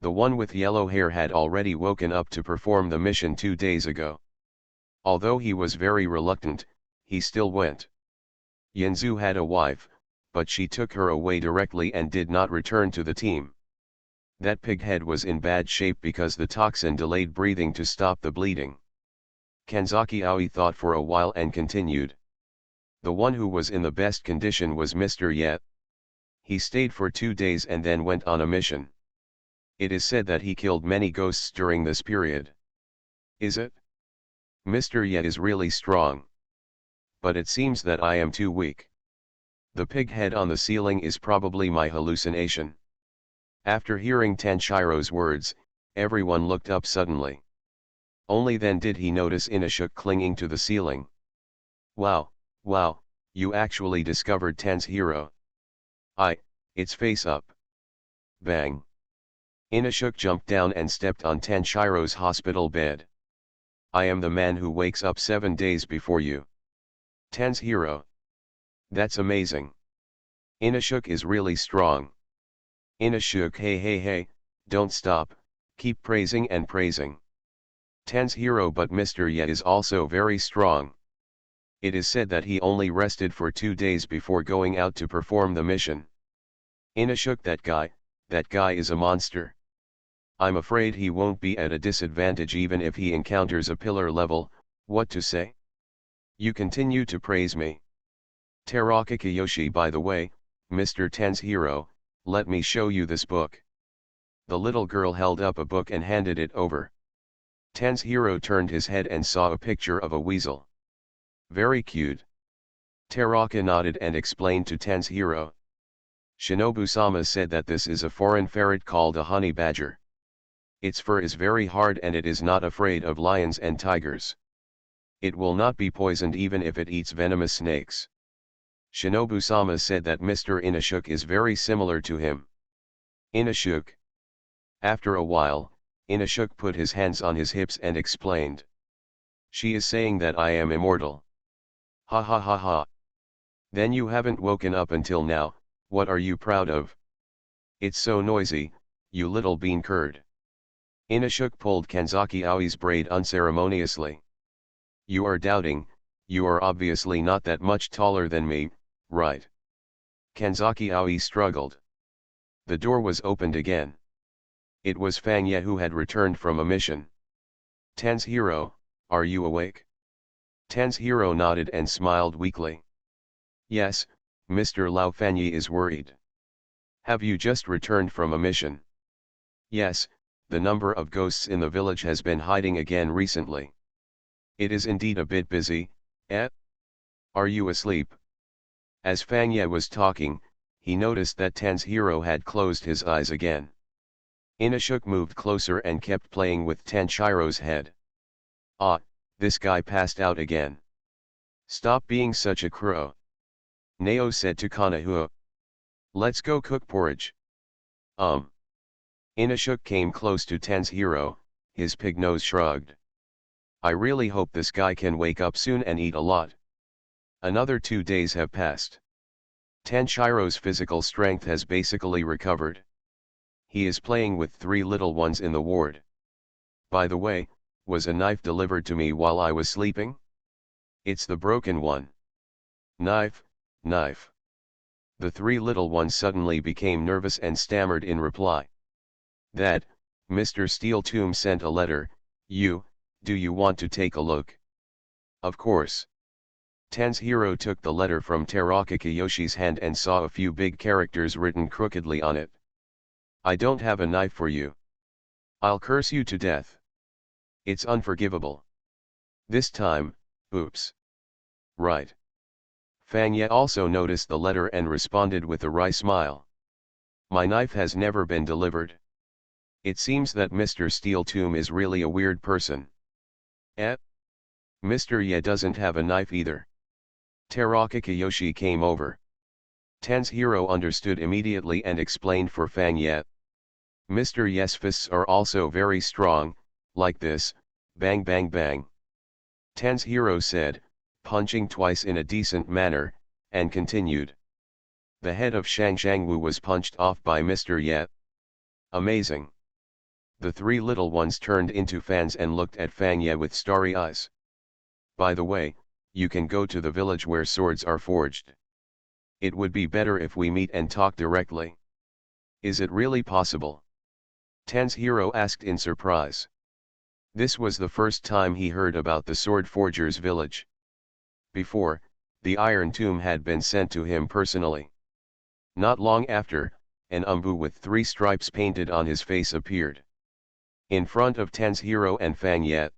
The one with yellow hair had already woken up to perform the mission 2 days ago. Although he was very reluctant, he still went. Yinzu had a wife, but she took her away directly and did not return to the team. That pighead was in bad shape because the toxin delayed breathing to stop the bleeding. Kanzaki Aoi thought for a while and continued. The one who was in the best condition was Mr. Yet. He stayed for 2 days and then went on a mission. It is said that he killed many ghosts during this period. Is it? Mr. Yet is really strong. But it seems that I am too weak. The pig head on the ceiling is probably my hallucination. After hearing Tanshiro's words, everyone looked up suddenly. Only then did he notice Inashuk clinging to the ceiling. Wow, wow, you actually discovered Tanshiro. It's face up. Bang. Inashuk jumped down and stepped on Tanshiro's hospital bed. I am the man who wakes up 7 days before you. Tanshiro. That's amazing. Inashuk is really strong. Inashuk, hey, don't stop, keep praising and praising. Tanshiro, but Mr. Ye is also very strong. It is said that he only rested for 2 days before going out to perform the mission. Inashuk, that guy is a monster. I'm afraid he won't be at a disadvantage even if he encounters a pillar level. What to say? You continue to praise me. Teraka Kiyoshi, by the way, Mr. Tanshiro, let me show you this book. The little girl held up a book and handed it over. Tanshiro turned his head and saw a picture of a weasel. Very cute. Teraka nodded and explained to Tanshiro. Shinobu-sama said that this is a foreign ferret called a honey badger. Its fur is very hard and it is not afraid of lions and tigers. It will not be poisoned even if it eats venomous snakes. Shinobu-sama said that Mr. Inashuk is very similar to him. Inashuk. After a while, Inashuk put his hands on his hips and explained. She is saying that I am immortal. Ha ha ha ha. Then you haven't woken up until now, what are you proud of? It's so noisy, you little bean curd. Inashuk pulled Kanzaki Aoi's braid unceremoniously. You are doubting, you are obviously not that much taller than me, right? Kanzaki Aoi struggled. The door was opened again. It was Fang Ye who had returned from a mission. Tanshiro, are you awake? Tanshiro nodded and smiled weakly. Yes, Mr. Lao Fanyi is worried. Have you just returned from a mission? Yes, the number of ghosts in the village has been hiding again recently. It is indeed a bit busy, eh? Are you asleep? As Fangye was talking, he noticed that Tanjiro had closed his eyes again. Inashuk moved closer and kept playing with Tanshiro's head. Ah, this guy passed out again. Stop being such a crow. Nao said to Kanahua. Let's go cook porridge. Inashuk came close to Tanjiro, his pig nose shrugged. I really hope this guy can wake up soon and eat a lot. Another 2 days have passed. Tanshiro's physical strength has basically recovered. He is playing with 3 little ones in the ward. By the way, was a knife delivered to me while I was sleeping? It's the broken one. Knife, knife. The 3 little ones suddenly became nervous and stammered in reply. That, Mr. Steel Tomb sent a letter. Do you want to take a look? Of course. Tanjiro took the letter from Teraka Kiyoshi's hand and saw a few big characters written crookedly on it. I don't have a knife for you. I'll curse you to death. It's unforgivable. This time, oops. Right. Fangye also noticed the letter and responded with a wry smile. My knife has never been delivered. It seems that Mr. Steel Tomb is really a weird person. Mr. Ye doesn't have a knife either. Teraka Kiyoshi came over. Tanjiro understood immediately and explained for Fangye. Mr. Ye's fists are also very strong, like this, bang bang bang. Tanjiro said, punching twice in a decent manner, and continued. The head of Shang Shangwu was punched off by Mr. Ye. Amazing. The 3 little ones turned into fans and looked at Fangye with starry eyes. By the way, you can go to the village where swords are forged. It would be better if we meet and talk directly. Is it really possible? Tanjiro asked in surprise. This was the first time he heard about the sword forger's village. Before, the Iron Tomb had been sent to him personally. Not long after, an umbu with 3 stripes painted on his face appeared. In front of Tanjiro and Fangye.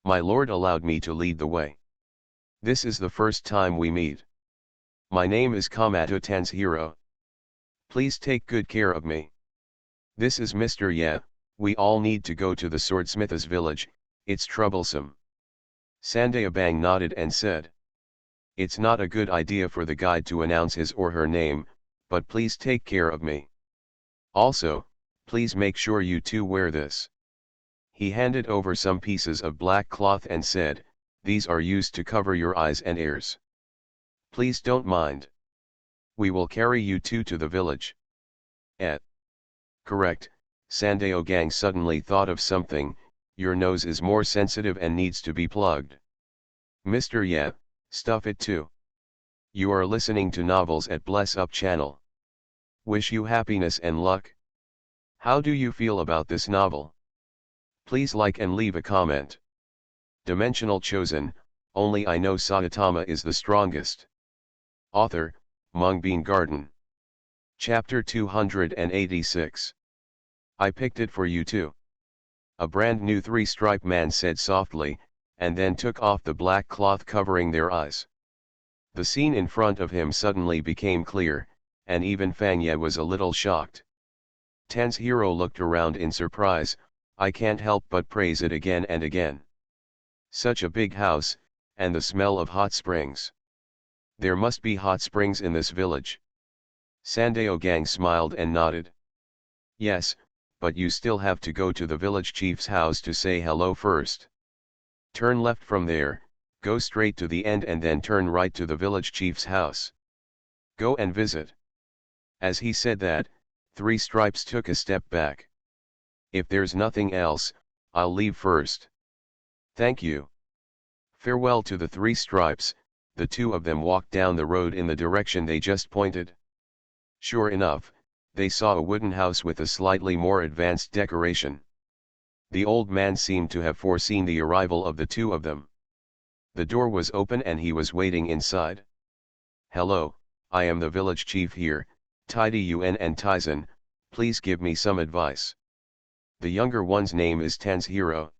My lord allowed me to lead the way. This is the first time we meet. My name is Kamato Tanjiro. Please take good care of me. This is Mr. Ye, we all need to go to the swordsmith's village, it's troublesome. Sandayabang nodded and said. It's not a good idea for the guide to announce his or her name, but please take care of me. Also, please make sure you two wear this. He handed over some pieces of black cloth and said, these are used to cover your eyes and ears. Please don't mind. We will carry you two to the village. Correct, Sandayogang suddenly thought of something, your nose is more sensitive and needs to be plugged. Mr. Ye, stuff it too. You are listening to novels at Bless Up channel. Wish you happiness and luck. How do you feel about this novel? Please like and leave a comment. Dimensional Chosen, only I know Saitama is the strongest. Author, Mungbean Garden. Chapter 286. I picked it for you too. A brand new 3-stripe man said softly, and then took off the black cloth covering their eyes. The scene in front of him suddenly became clear, and even Fangye was a little shocked. Tanjiro looked around in surprise, I can't help but praise it again and again. Such a big house, and the smell of hot springs. There must be hot springs in this village. Sandayogang smiled and nodded. Yes, but you still have to go to the village chief's house to say hello first. Turn left from there, go straight to the end and then turn right to the village chief's house. Go and visit. As he said that, 3 stripes took a step back. If there's nothing else, I'll leave first. Thank you. Farewell to the 3 stripes, the 2 of them walked down the road in the direction they just pointed. Sure enough, they saw a wooden house with a slightly more advanced decoration. The old man seemed to have foreseen the arrival of the 2 of them. The door was open and he was waiting inside. Hello, I am the village chief here, Tidy Yun and Taizan, please give me some advice. The younger one's name is Tanjiro.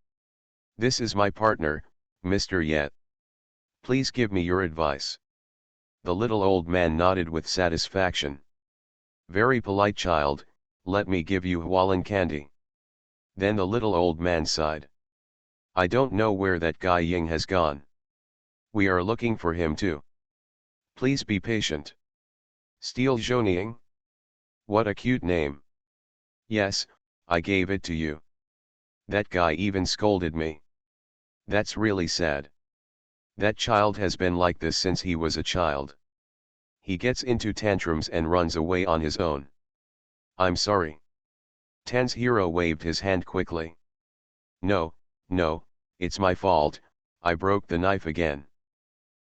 This is my partner, Mr. Ye. Please give me your advice. The little old man nodded with satisfaction. Very polite child, let me give you Hualan candy. Then the little old man sighed. I don't know where that guy Ying has gone. We are looking for him too. Please be patient. Steel Zhonying? What a cute name. Yes, I gave it to you. That guy even scolded me. That's really sad. That child has been like this since he was a child. He gets into tantrums and runs away on his own. I'm sorry. Ten's hero waved his hand quickly. No, no, it's my fault, I broke the knife again.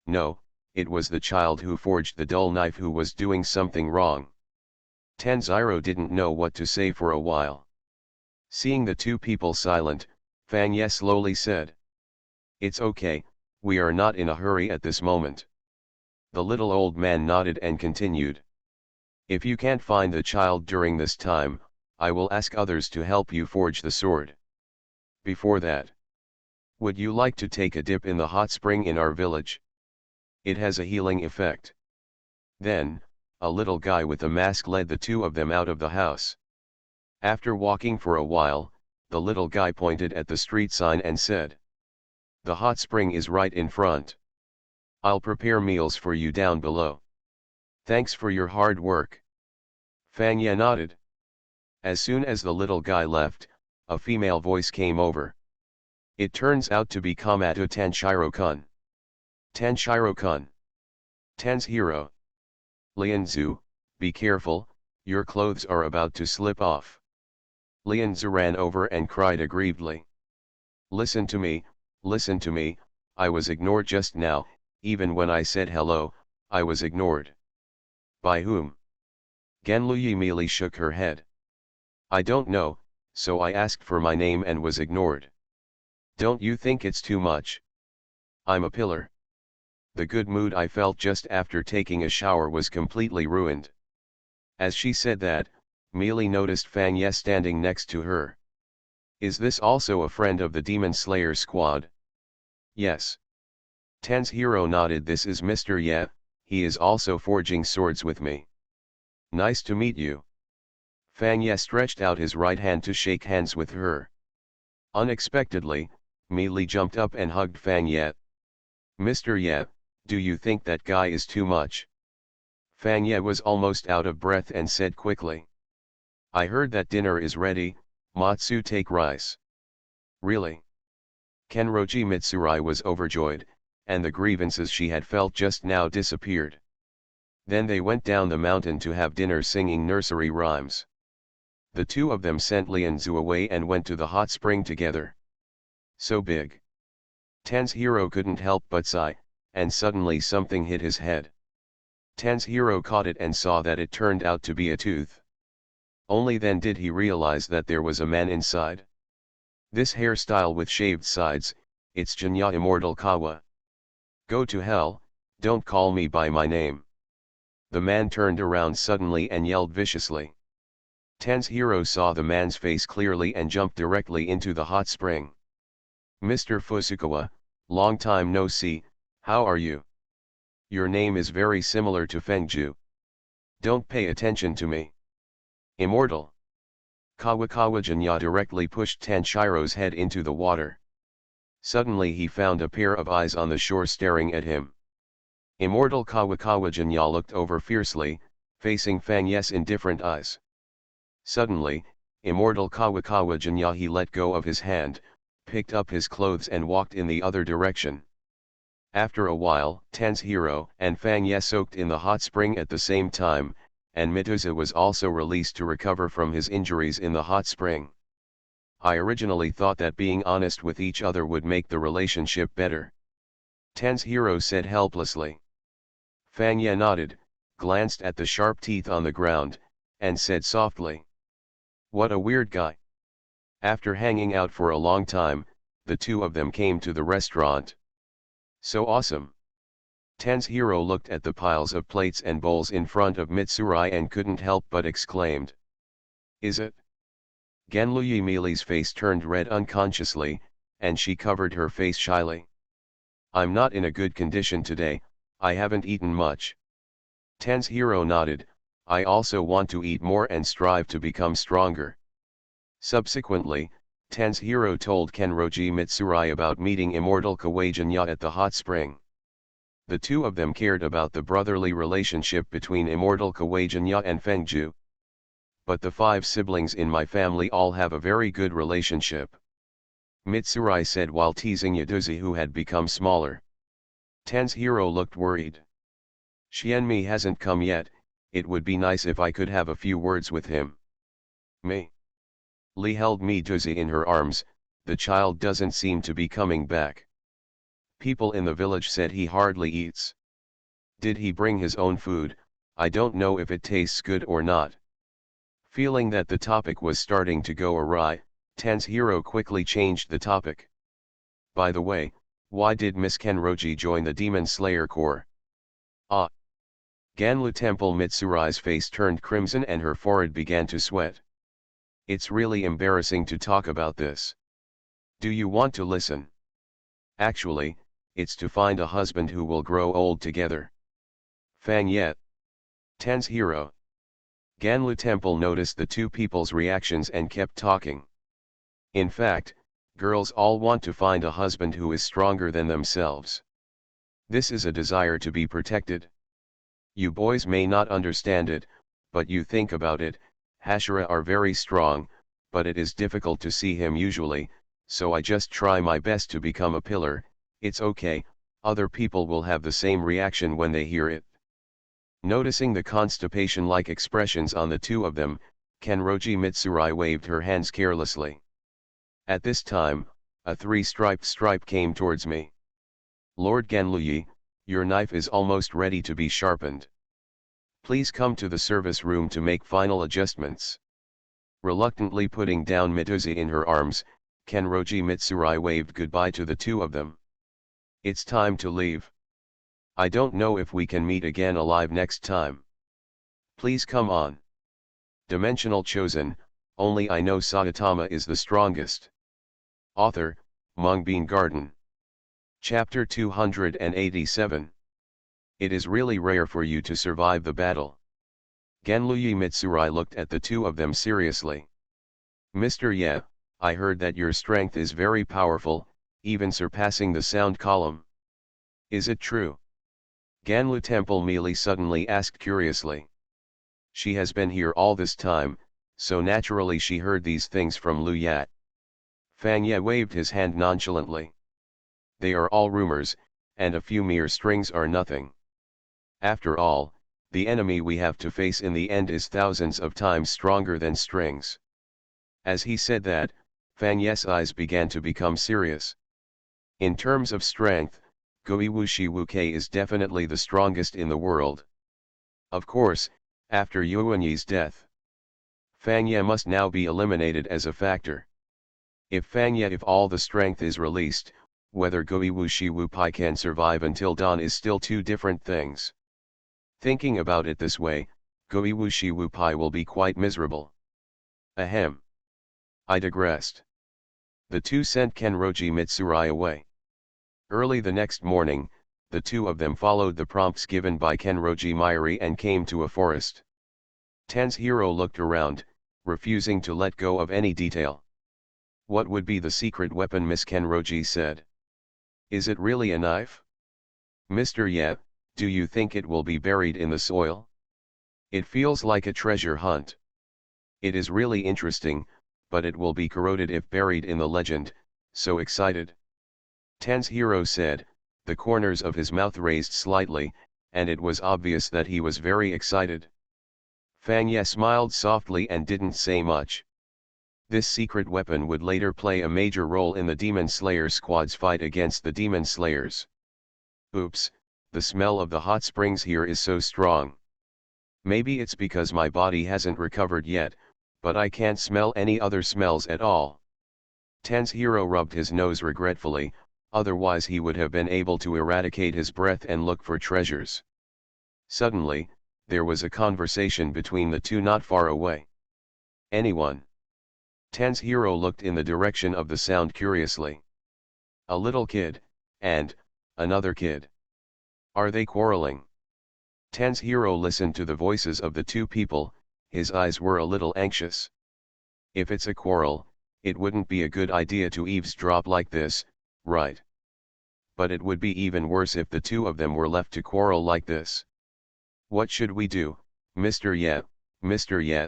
No, it was the child who forged the dull knife who was doing something wrong. Tanjiro didn't know what to say for a while. Seeing the two people silent, Fan Ye slowly said. It's okay, we are not in a hurry at this moment. The little old man nodded and continued. If you can't find the child during this time, I will ask others to help you forge the sword. Before that, would you like to take a dip in the hot spring in our village? It has a healing effect. Then, a little guy with a mask led the two of them out of the house. After walking for a while, the little guy pointed at the street sign and said, the hot spring is right in front. I'll prepare meals for you down below. Thanks for your hard work. Fan Ye nodded. As soon as the little guy left, a female voice came over. It turns out to be Kamato Tanjiro-kun. Tanjiro-kun. Tan's hero. Lianzu, be careful, your clothes are about to slip off. Lianzu ran over and cried aggrievedly. Listen to me, I was ignored just now, even when I said hello, I was ignored. By whom? Genluyi mealy shook her head. I don't know, so I asked for my name and was ignored. Don't you think it's too much? I'm a pillar. The good mood I felt just after taking a shower was completely ruined. As she said that, Mealy noticed Fan Ye standing next to her. Is this also a friend of the Demon Slayer squad? Yes. Tan's hero nodded. This is Mr. Ye, he is also forging swords with me. Nice to meet you. Fan Ye stretched out his right hand to shake hands with her. Unexpectedly, Mealy jumped up and hugged Fan Ye. Mr. Ye, do you think that guy is too much? Fan Ye was almost out of breath and said quickly. I heard that dinner is ready, Matsu take rice. Really? Kenroji Mitsurai was overjoyed, and the grievances she had felt just now disappeared. Then they went down the mountain to have dinner singing nursery rhymes. The two of them sent Lianzu away and went to the hot spring together. So big. Tan's hero couldn't help but sigh, and suddenly something hit his head. Tan's hero caught it and saw that it turned out to be a tooth. Only then did he realize that there was a man inside. This hairstyle with shaved sides, it's Jinya Immortal Kawa. Go to hell, don't call me by my name. The man turned around suddenly and yelled viciously. Tan's hero saw the man's face clearly and jumped directly into the hot spring. Mr. Fusukawa, long time no see, how are you? Your name is very similar to Fengju. Don't pay attention to me. Immortal. Kawakawa Jinya directly pushed Tanshiro's head into the water. Suddenly he found a pair of eyes on the shore staring at him. Immortal Kawakawa Jinya looked over fiercely, facing Fan Ye's indifferent eyes. Suddenly, Immortal Kawakawa Jinya he let go of his hand, picked up his clothes and walked in the other direction. After a while, Tan's hero and Fan Ye soaked in the hot spring at the same time, and Mituza was also released to recover from his injuries in the hot spring. I originally thought that being honest with each other would make the relationship better. Tan's hero said helplessly. Fan Ye nodded, glanced at the sharp teeth on the ground, and said softly. What a weird guy. After hanging out for a long time, the two of them came to the restaurant. So awesome. Tan's hero looked at the piles of plates and bowls in front of Mitsurai and couldn't help but exclaimed. Is it? Genluyi Mealy's face turned red unconsciously, and she covered her face shyly. I'm not in a good condition today, I haven't eaten much. Ten's hero nodded, I also want to eat more and strive to become stronger. Subsequently, Ten's hero told Kenroji Mitsurai about meeting immortal Kawajinya at the hot spring. The two of them cared about the brotherly relationship between immortal Kawajinya and Fengju. But the 5 siblings in my family all have a very good relationship, Mitsurai said while teasing Yaduzi, who had become smaller. Ten's hero looked worried. Xianmi hasn't come yet, it would be nice if I could have a few words with him. Me. Li held Miduzi in her arms, the child doesn't seem to be coming back. People in the village said he hardly eats. Did he bring his own food? I don't know if it tastes good or not. Feeling that the topic was starting to go awry, Ten's hero quickly changed the topic. By the way, why did Miss Kenroji join the Demon Slayer Corps? Ah! Ganlu Temple Mitsurai's face turned crimson and her forehead began to sweat. It's really embarrassing to talk about this. Do you want to listen? Actually, it's to find a husband who will grow old together. Fang Yet. Ten's hero. Ganlu Temple noticed the two people's reactions and kept talking. In fact, girls all want to find a husband who is stronger than themselves. This is a desire to be protected. You boys may not understand it, but you think about it, Hashira are very strong, but it is difficult to see him usually, so I just try my best to become a pillar. It's okay, other people will have the same reaction when they hear it. Noticing the constipation-like expressions on the two of them, Kenroji Mitsurai waved her hands carelessly. At this time, a 3-striped stripe came towards me. Lord Genluyi, your knife is almost ready to be sharpened. Please come to the service room to make final adjustments. Reluctantly putting down Miduzi in her arms, Kenroji Mitsurai waved goodbye to the two of them. It's time to leave. I don't know if we can meet again alive next time. Please come on. Dimensional Chosen, only I know Saitama is the strongest. Author, Mungbean Garden. Chapter 287. It is really rare for you to survive the battle. Genluyi Mitsurai looked at the two of them seriously. Mr. Ye, I heard that your strength is very powerful, even surpassing the sound column. Is it true? Ganlu Temple Mealy suddenly asked curiously. She has been here all this time, so naturally she heard these things from Lu Yat. Fang Ye waved his hand nonchalantly. They are all rumors, and a few mere strings are nothing. After all, the enemy we have to face in the end is thousands of times stronger than strings. As he said that, Fang Ye's eyes began to become serious. In terms of strength, Goiwushi Wuke is definitely the strongest in the world. Of course, after Yuanyi's death, Fang Ye must now be eliminated as a factor. If all the strength is released, whether Goiwushi Wupai can survive until dawn is still two different things. Thinking about it this way, Goiwushi Wupai will be quite miserable. Ahem. I digressed. The two sent Kenroji Mitsurai away. Early the next morning, the two of them followed the prompts given by Kenroji Mairi and came to a forest. Ten's hero looked around, refusing to let go of any detail. What would be the secret weapon? Miss Kenroji said. Is it really a knife? Mr. Ye, do you think it will be buried in the soil? It feels like a treasure hunt. It is really interesting, but it will be corroded if buried in the legend. So excited. Ten's hero said, the corners of his mouth raised slightly, and it was obvious that he was very excited. Fang Ye smiled softly and didn't say much. This secret weapon would later play a major role in the Demon Slayer squad's fight against the Demon Slayers. Oops, the smell of the hot springs here is so strong. Maybe it's because my body hasn't recovered yet, but I can't smell any other smells at all. Ten's hero rubbed his nose regretfully, otherwise he would have been able to eradicate his breath and look for treasures. Suddenly, there was a conversation between the two not far away. Anyone? Ten's hero looked in the direction of the sound curiously. A little kid, and another kid. Are they quarreling? Ten's hero listened to the voices of the two people, his eyes were a little anxious. If it's a quarrel, it wouldn't be a good idea to eavesdrop like this, right? But it would be even worse if the two of them were left to quarrel like this. What should we do, Mr. Ye, Mr. Ye?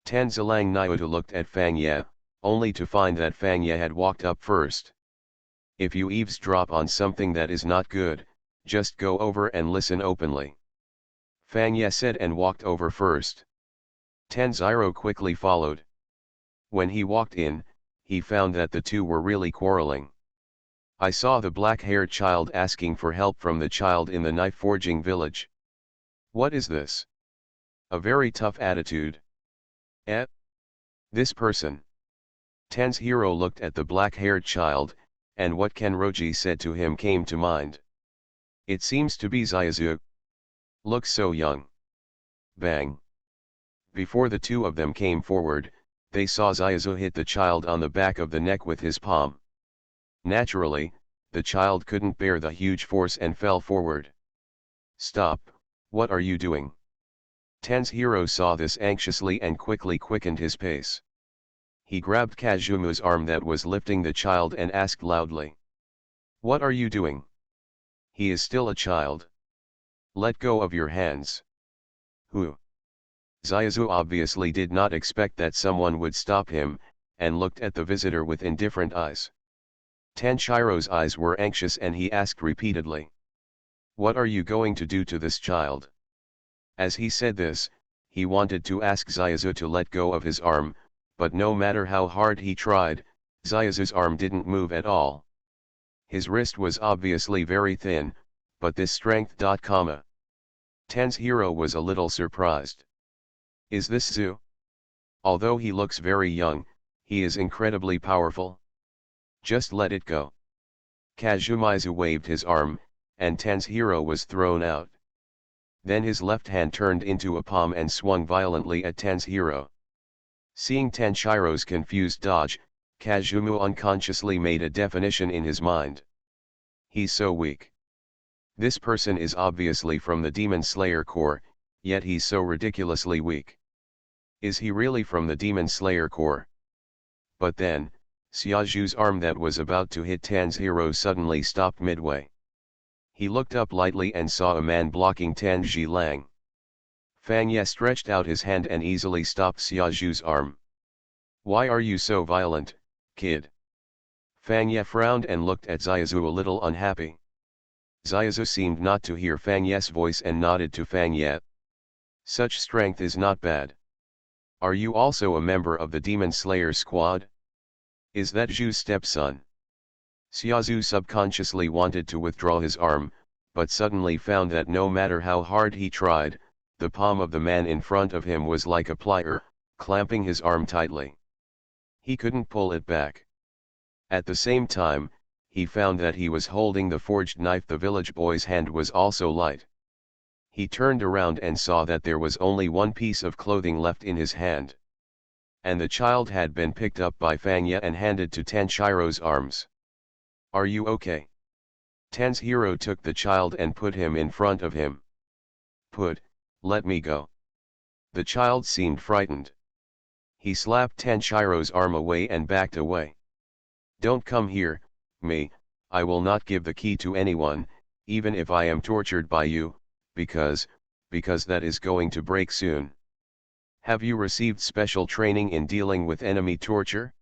Tan Zilang Nyutu looked at Fang Ye, only to find that Fang Ye had walked up first. If you eavesdrop on something that is not good, just go over and listen openly. Fang Ye said and walked over first. Tan Ziro quickly followed. When he walked in, he found that the two were really quarreling. I saw the black-haired child asking for help from the child in the knife-forging village. What is this? A very tough attitude. Eh? This person. Tan's hero looked at the black-haired child, and what Kenroji said to him came to mind. It seems to be Zaizu. Looks so young. Bang. Before the two of them came forward, they saw Zaizu hit the child on the back of the neck with his palm. Naturally, the child couldn't bear the huge force and fell forward. Stop, what are you doing? Tan's hero saw this anxiously and quickly quickened his pace. He grabbed Kazumu's arm that was lifting the child and asked loudly. What are you doing? He is still a child. Let go of your hands. Who? Zaizu obviously did not expect that someone would stop him, and looked at the visitor with indifferent eyes. Tanshiro's eyes were anxious and he asked repeatedly. What are you going to do to this child? As he said this, he wanted to ask Zaizu to let go of his arm, but no matter how hard he tried, Zaizu's arm didn't move at all. His wrist was obviously very thin, but this strength. Tan's hero was a little surprised. Is this Zu? Although he looks very young, he is incredibly powerful. Just let it go. Kazumizu waved his arm, and Tan's hero was thrown out. Then his left hand turned into a palm and swung violently at Tan's hero. Seeing Tanshiro's confused dodge, Kazumu unconsciously made a definition in his mind. He's so weak. This person is obviously from the Demon Slayer Corps, yet he's so ridiculously weak. Is he really from the Demon Slayer Corps? But then, Xiaoju's arm that was about to hit Tan's hero suddenly stopped midway. He looked up lightly and saw a man blocking Tan Zhilang. Fang Ye stretched out his hand and easily stopped Xiaoju's arm. Why are you so violent, kid? Fang Ye frowned and looked at Zaizu a little unhappy. Zaizu seemed not to hear Fang Ye's voice and nodded to Fang Ye. Such strength is not bad. Are you also a member of the Demon Slayer squad? Is that Zhu's stepson? Xiaozu subconsciously wanted to withdraw his arm, but suddenly found that no matter how hard he tried, the palm of the man in front of him was like a plier, clamping his arm tightly. He couldn't pull it back. At the same time, he found that he was holding the forged knife. The village boy's hand was also light. He turned around and saw that there was only one piece of clothing left in his hand. And the child had been picked up by Fang Ye and handed to Tanshiro's arms. Are you okay? Tan's hero took the child and put him in front of him. Let me go. The child seemed frightened. He slapped Tanshiro's arm away and backed away. Don't come here, me, I will not give the key to anyone, even if I am tortured by you, because that is going to break soon. Have you received special training in dealing with enemy torture?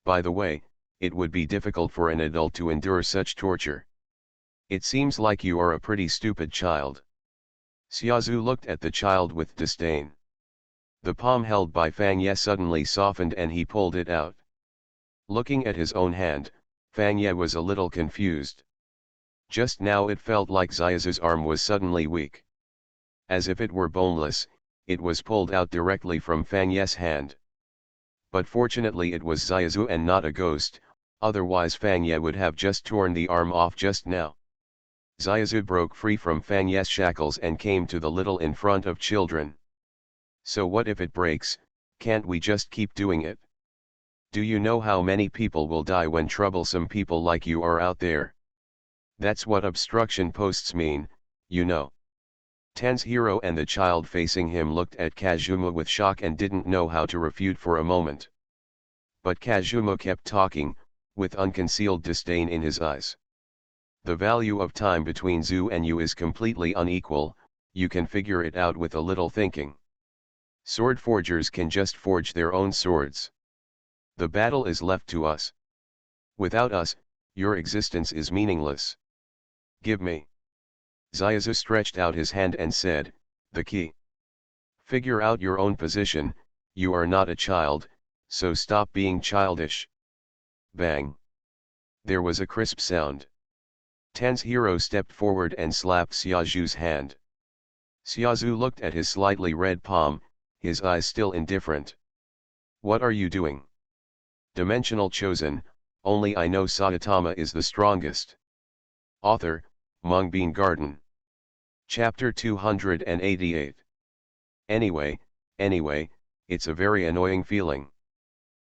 By the way, it would be difficult for an adult to endure such torture. It seems like you are a pretty stupid child. Xiaozu looked at the child with disdain. The palm held by Fang Ye suddenly softened and he pulled it out. Looking at his own hand, Fang Ye was a little confused. Just now it felt like Zaizu's arm was suddenly weak. As if it were boneless, it was pulled out directly from Fang Ye's hand. But fortunately it was Zaizu and not a ghost, otherwise Fang Ye would have just torn the arm off just now. Zaizu broke free from Fang Ye's shackles and came to the little in front of children. So what if it breaks, can't we just keep doing it? Do you know how many people will die when troublesome people like you are out there? That's what obstruction posts mean, you know. Ten's hero and the child facing him looked at Kazuma with shock and didn't know how to refute for a moment. But Kazuma kept talking, with unconcealed disdain in his eyes. The value of time between Zu and you is completely unequal, you can figure it out with a little thinking. Sword forgers can just forge their own swords. The battle is left to us. Without us, your existence is meaningless. Give me. Zayazu stretched out his hand and said, the key. Figure out your own position, you are not a child, so stop being childish. Bang. There was a crisp sound. Ten's hero stepped forward and slapped Xiaozu's hand. Xiaozu looked at his slightly red palm, his eyes still indifferent. What are you doing? Dimensional chosen, only I know Saitama is the strongest. Author, Mungbean Garden. Chapter 288. Anyway, it's a very annoying feeling.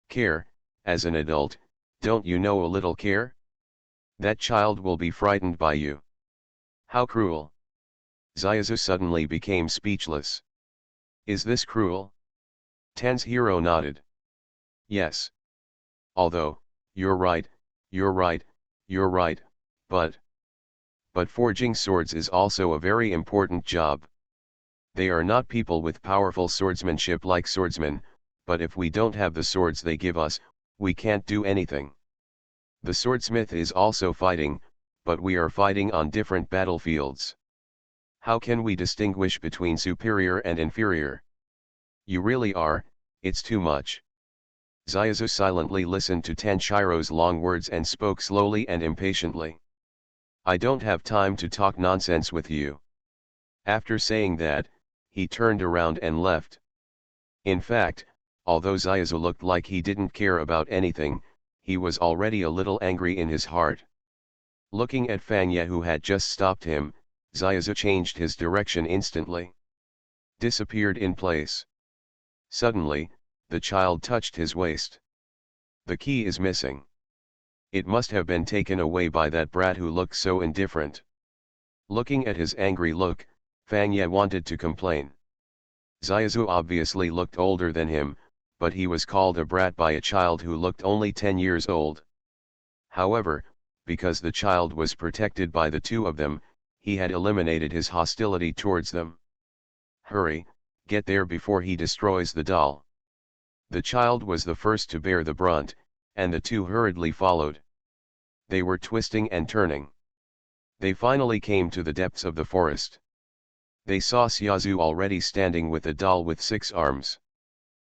Care, as an adult, don't you know a little care? That child will be frightened by you. How cruel. Zayazu suddenly became speechless. Is this cruel? Ten's hero nodded. Yes. Although, you're right, but forging swords is also a very important job. They are not people with powerful swordsmanship like swordsmen, but if we don't have the swords they give us, we can't do anything. The swordsmith is also fighting, but we are fighting on different battlefields. How can we distinguish between superior and inferior? You really are, it's too much. Zayazu silently listened to Tenshiro's long words and spoke slowly and impatiently. I don't have time to talk nonsense with you. After saying that, he turned around and left. In fact, although Zayazu looked like he didn't care about anything, he was already a little angry in his heart. Looking at Fangye who had just stopped him, Zayazu changed his direction instantly. Disappeared in place. Suddenly, the child touched his waist. The key is missing. It must have been taken away by that brat who looked so indifferent. Looking at his angry look, Fangye wanted to complain. Zayazu obviously looked older than him, but he was called a brat by a child who looked only 10 years old. However, because the child was protected by the two of them, he had eliminated his hostility towards them. Hurry, get there before he destroys the doll. The child was the first to bear the brunt, and the two hurriedly followed. They were twisting and turning. They finally came to the depths of the forest. They saw Xiaozu already standing with a doll with 6 arms.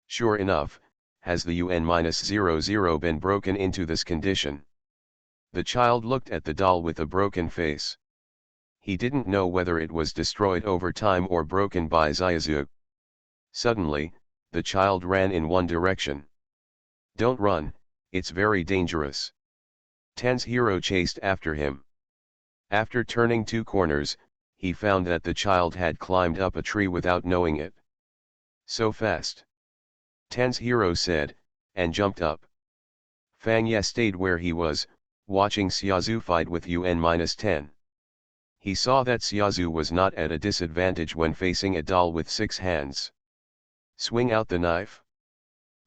Sure enough, has the UN-00 been broken into this condition? The child looked at the doll with a broken face. He didn't know whether it was destroyed over time or broken by Zayazu. Suddenly, the child ran in one direction. Don't run, it's very dangerous. Ten's hero chased after him. After turning 2 corners, he found that the child had climbed up a tree without knowing it. So fast. Ten's hero said, and jumped up. Fangye stayed where he was, watching Xiaozu fight with UN-10. He saw that Xiaozu was not at a disadvantage when facing a doll with 6 hands. Swing out the knife.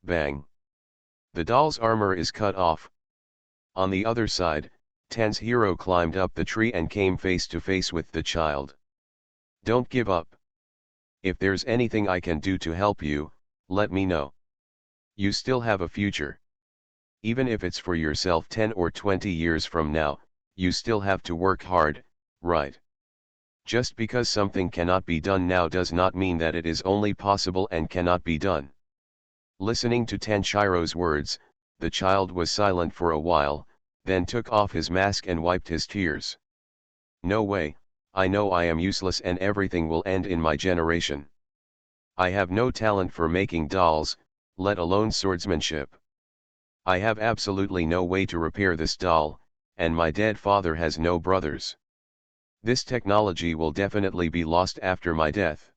Bang. The doll's armor is cut off. On the other side, Ten's hero climbed up the tree and came face to face with the child. Don't give up. If there's anything I can do to help you, let me know. You still have a future. Even if it's for yourself 10 or 20 years from now, you still have to work hard, right? Just because something cannot be done now does not mean that it is only possible and cannot be done. Listening to Tenshiro's words, the child was silent for a while, then took off his mask and wiped his tears. No way, I know I am useless and everything will end in my generation. I have no talent for making dolls, let alone swordsmanship. I have absolutely no way to repair this doll, and my dead father has no brothers. This technology will definitely be lost after my death.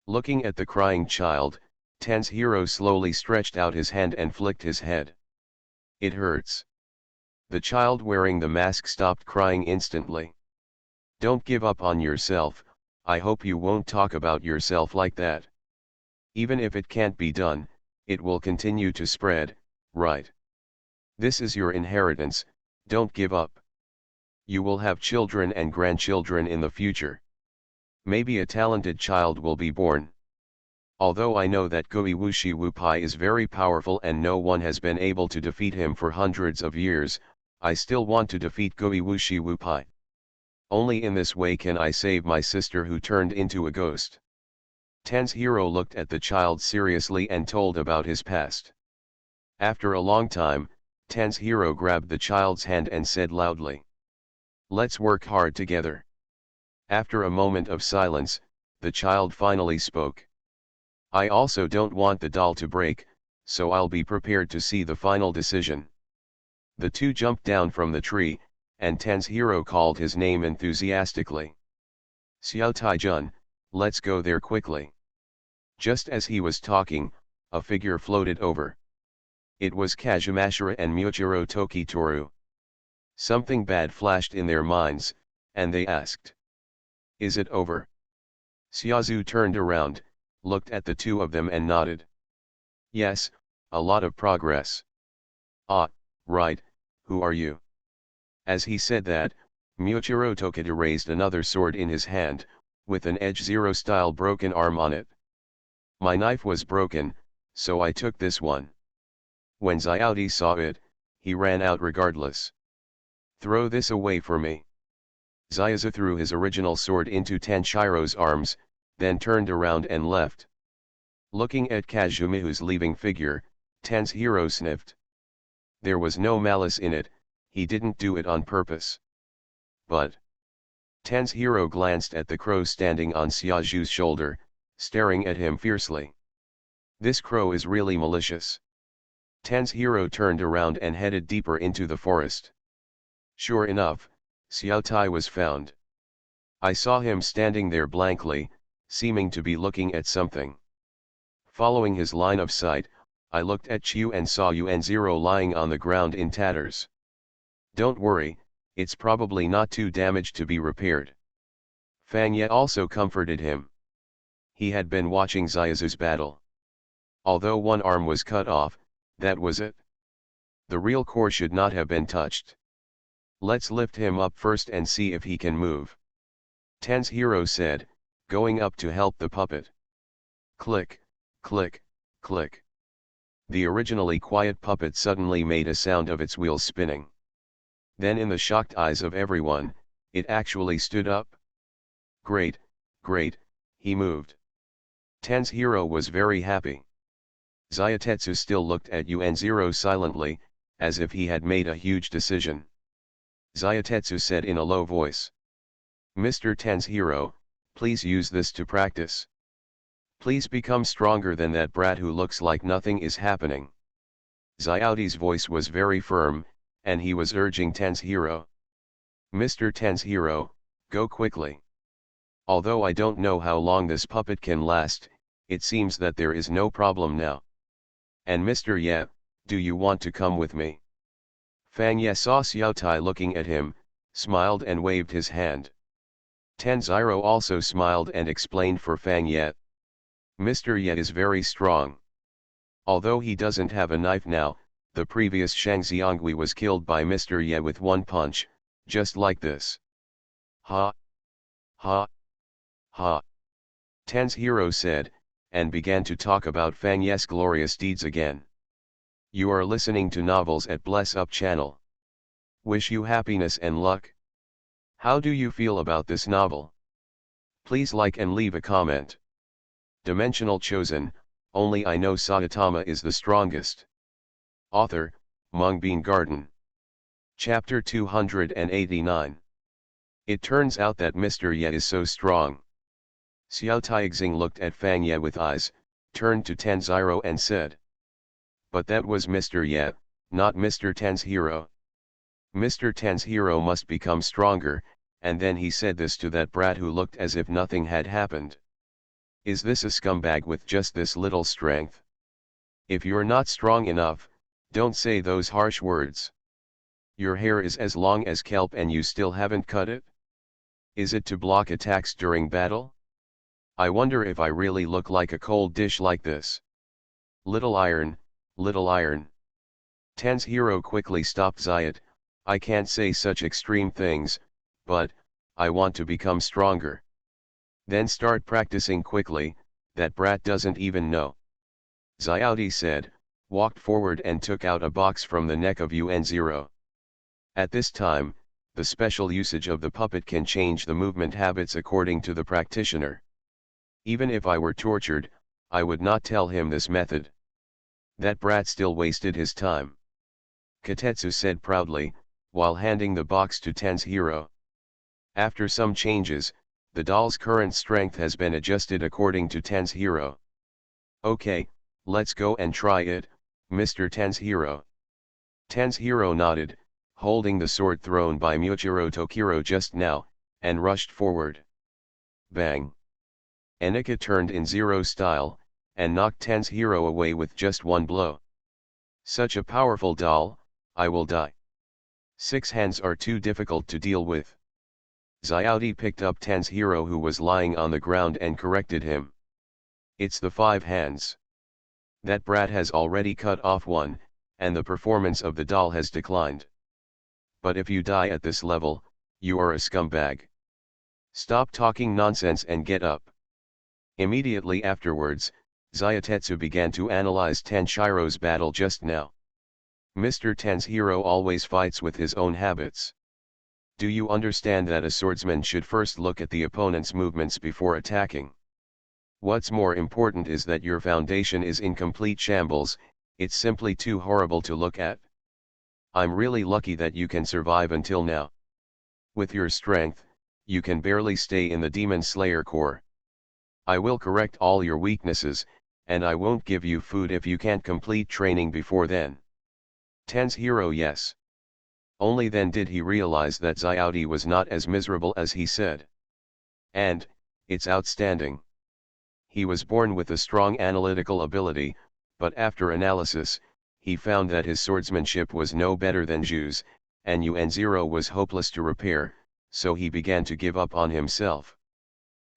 Looking at the crying child, Ten's hero slowly stretched out his hand and flicked his head. It hurts. The child wearing the mask stopped crying instantly. Don't give up on yourself, I hope you won't talk about yourself like that. Even if it can't be done, it will continue to spread, right? This is your inheritance, don't give up. You will have children and grandchildren in the future. Maybe a talented child will be born. Although I know that Gui Wuxi Wupai is very powerful and no one has been able to defeat him for hundreds of years, I still want to defeat Gui Wuxi Wupai. Only in this way can I save my sister who turned into a ghost. Ten's hero looked at the child seriously and told about his past. After a long time, Ten's hero grabbed the child's hand and said loudly, "Let's work hard together." After a moment of silence, the child finally spoke. "I also don't want the doll to break, so I'll be prepared to see the final decision." The two jumped down from the tree, and Ten's hero called his name enthusiastically. "Xiao Taijun, let's go there quickly." Just as he was talking, a figure floated over. It was Kazumashira and Muichiro Tokitoru. Something bad flashed in their minds, and they asked, "Is it over?" Xiaozu turned around, looked at the two of them and nodded. "Yes, a lot of progress." "Ah, right, who are you?" As he said that, Muichiro Tokita raised another sword in his hand, with an Edge Zero style broken arm on it. "My knife was broken, so I took this one." When Xiaodi saw it, he ran out regardless. "Throw this away for me." Xiaozu threw his original sword into Tenshiro's arms, then turned around and left. Looking at Kazumihu's leaving figure, Ten's hero sniffed. There was no malice in it, he didn't do it on purpose. But Ten's hero glanced at the crow standing on Xiaozu's shoulder, staring at him fiercely. This crow is really malicious. Ten's hero turned around and headed deeper into the forest. Sure enough, Xiao Tai was found. I saw him standing there blankly, seeming to be looking at something. Following his line of sight, I looked at Chu and saw UN0 lying on the ground in tatters. "Don't worry, it's probably not too damaged to be repaired." Fang Ye also comforted him. He had been watching Xiaozu's battle. Although one arm was cut off, that was it. The real core should not have been touched. "Let's lift him up first and see if he can move," Ten's hero said, going up to help the puppet. Click, click, click. The originally quiet puppet suddenly made a sound of its wheels spinning. Then in the shocked eyes of everyone, it actually stood up. Great, great, he moved. Ten's hero was very happy. Xiaotetsu still looked at UN0 silently, as if he had made a huge decision. Xiaotetsu said in a low voice, "Mr. Ten's hero, please use this to practice. Please become stronger than that brat who looks like nothing is happening." Xiaoti's voice was very firm, and he was urging Ten's hero. "Mr. Ten's hero, go quickly. Although I don't know how long this puppet can last, it seems that there is no problem now. And Mr. Ye, do you want to come with me?" Fang Ye saw Xiao Tai looking at him, smiled and waved his hand. Tenziro also smiled and explained for Fang Ye. "Mr. Ye is very strong. Although he doesn't have a knife now, the previous Shang Xiangui was killed by Mr. Ye with one punch, just like this." "Ha! Ha! Ha!" Ten's hero said, and began to talk about Fang Ye's glorious deeds again. You are listening to Novels at Bless Up channel. Wish you happiness and luck. How do you feel about this novel? Please like and leave a comment. Dimensional Chosen, only I know Saitama is the strongest. Author, Mungbean Garden. Chapter 289. It turns out that Mr. Ye is so strong. Xiao Taixing looked at Fang Ye with eyes, turned to Tenziro and said. But that was Mr. Ye, not Mr. Ten's hero. Mr. Ten's hero must become stronger, and then he said this to that brat who looked as if nothing had happened. Is this a scumbag with just this little strength? If you're not strong enough, don't say those harsh words. Your hair is as long as kelp and you still haven't cut it? Is it to block attacks during battle? I wonder if I really look like a cold dish like this. Little iron, little iron. Ten's hero quickly stopped Zayat. I can't say such extreme things, but, I want to become stronger. Then start practicing quickly, that brat doesn't even know. Zayati said, walked forward and took out a box from the neck of UN0. At this time, the special usage of the puppet can change the movement habits according to the practitioner. Even if I were tortured, I would not tell him this method. That brat still wasted his time. Katetsu said proudly, while handing the box to Ten's hero. After some changes, the doll's current strength has been adjusted according to Ten's hero. Okay, let's go and try it, Mr. Ten's hero. Ten's hero nodded, holding the sword thrown by Muichiro Tokiro just now, and rushed forward. Bang! Enika turned in zero style, and knocked Ten's hero away with just one blow. Such a powerful doll, I will die. 6 hands are too difficult to deal with. Zayati picked up Ten's hero who was lying on the ground and corrected him. It's the 5 hands. That brat has already cut off one, and the performance of the doll has declined. But if you die at this level, you are a scumbag. Stop talking nonsense and get up. Immediately afterwards, Zayatetsu began to analyze Tenshiro's battle just now. Mr. Ten's hero always fights with his own habits. Do you understand that a swordsman should first look at the opponent's movements before attacking? What's more important is that your foundation is in complete shambles, it's simply too horrible to look at. I'm really lucky that you can survive until now. With your strength, you can barely stay in the Demon Slayer Corps. I will correct all your weaknesses, and I won't give you food if you can't complete training before then. Ten's hero yes. Only then did he realize that Zayati was not as miserable as he said. And, it's outstanding. He was born with a strong analytical ability, but after analysis, he found that his swordsmanship was no better than Ju's, and UN0 was hopeless to repair, so he began to give up on himself.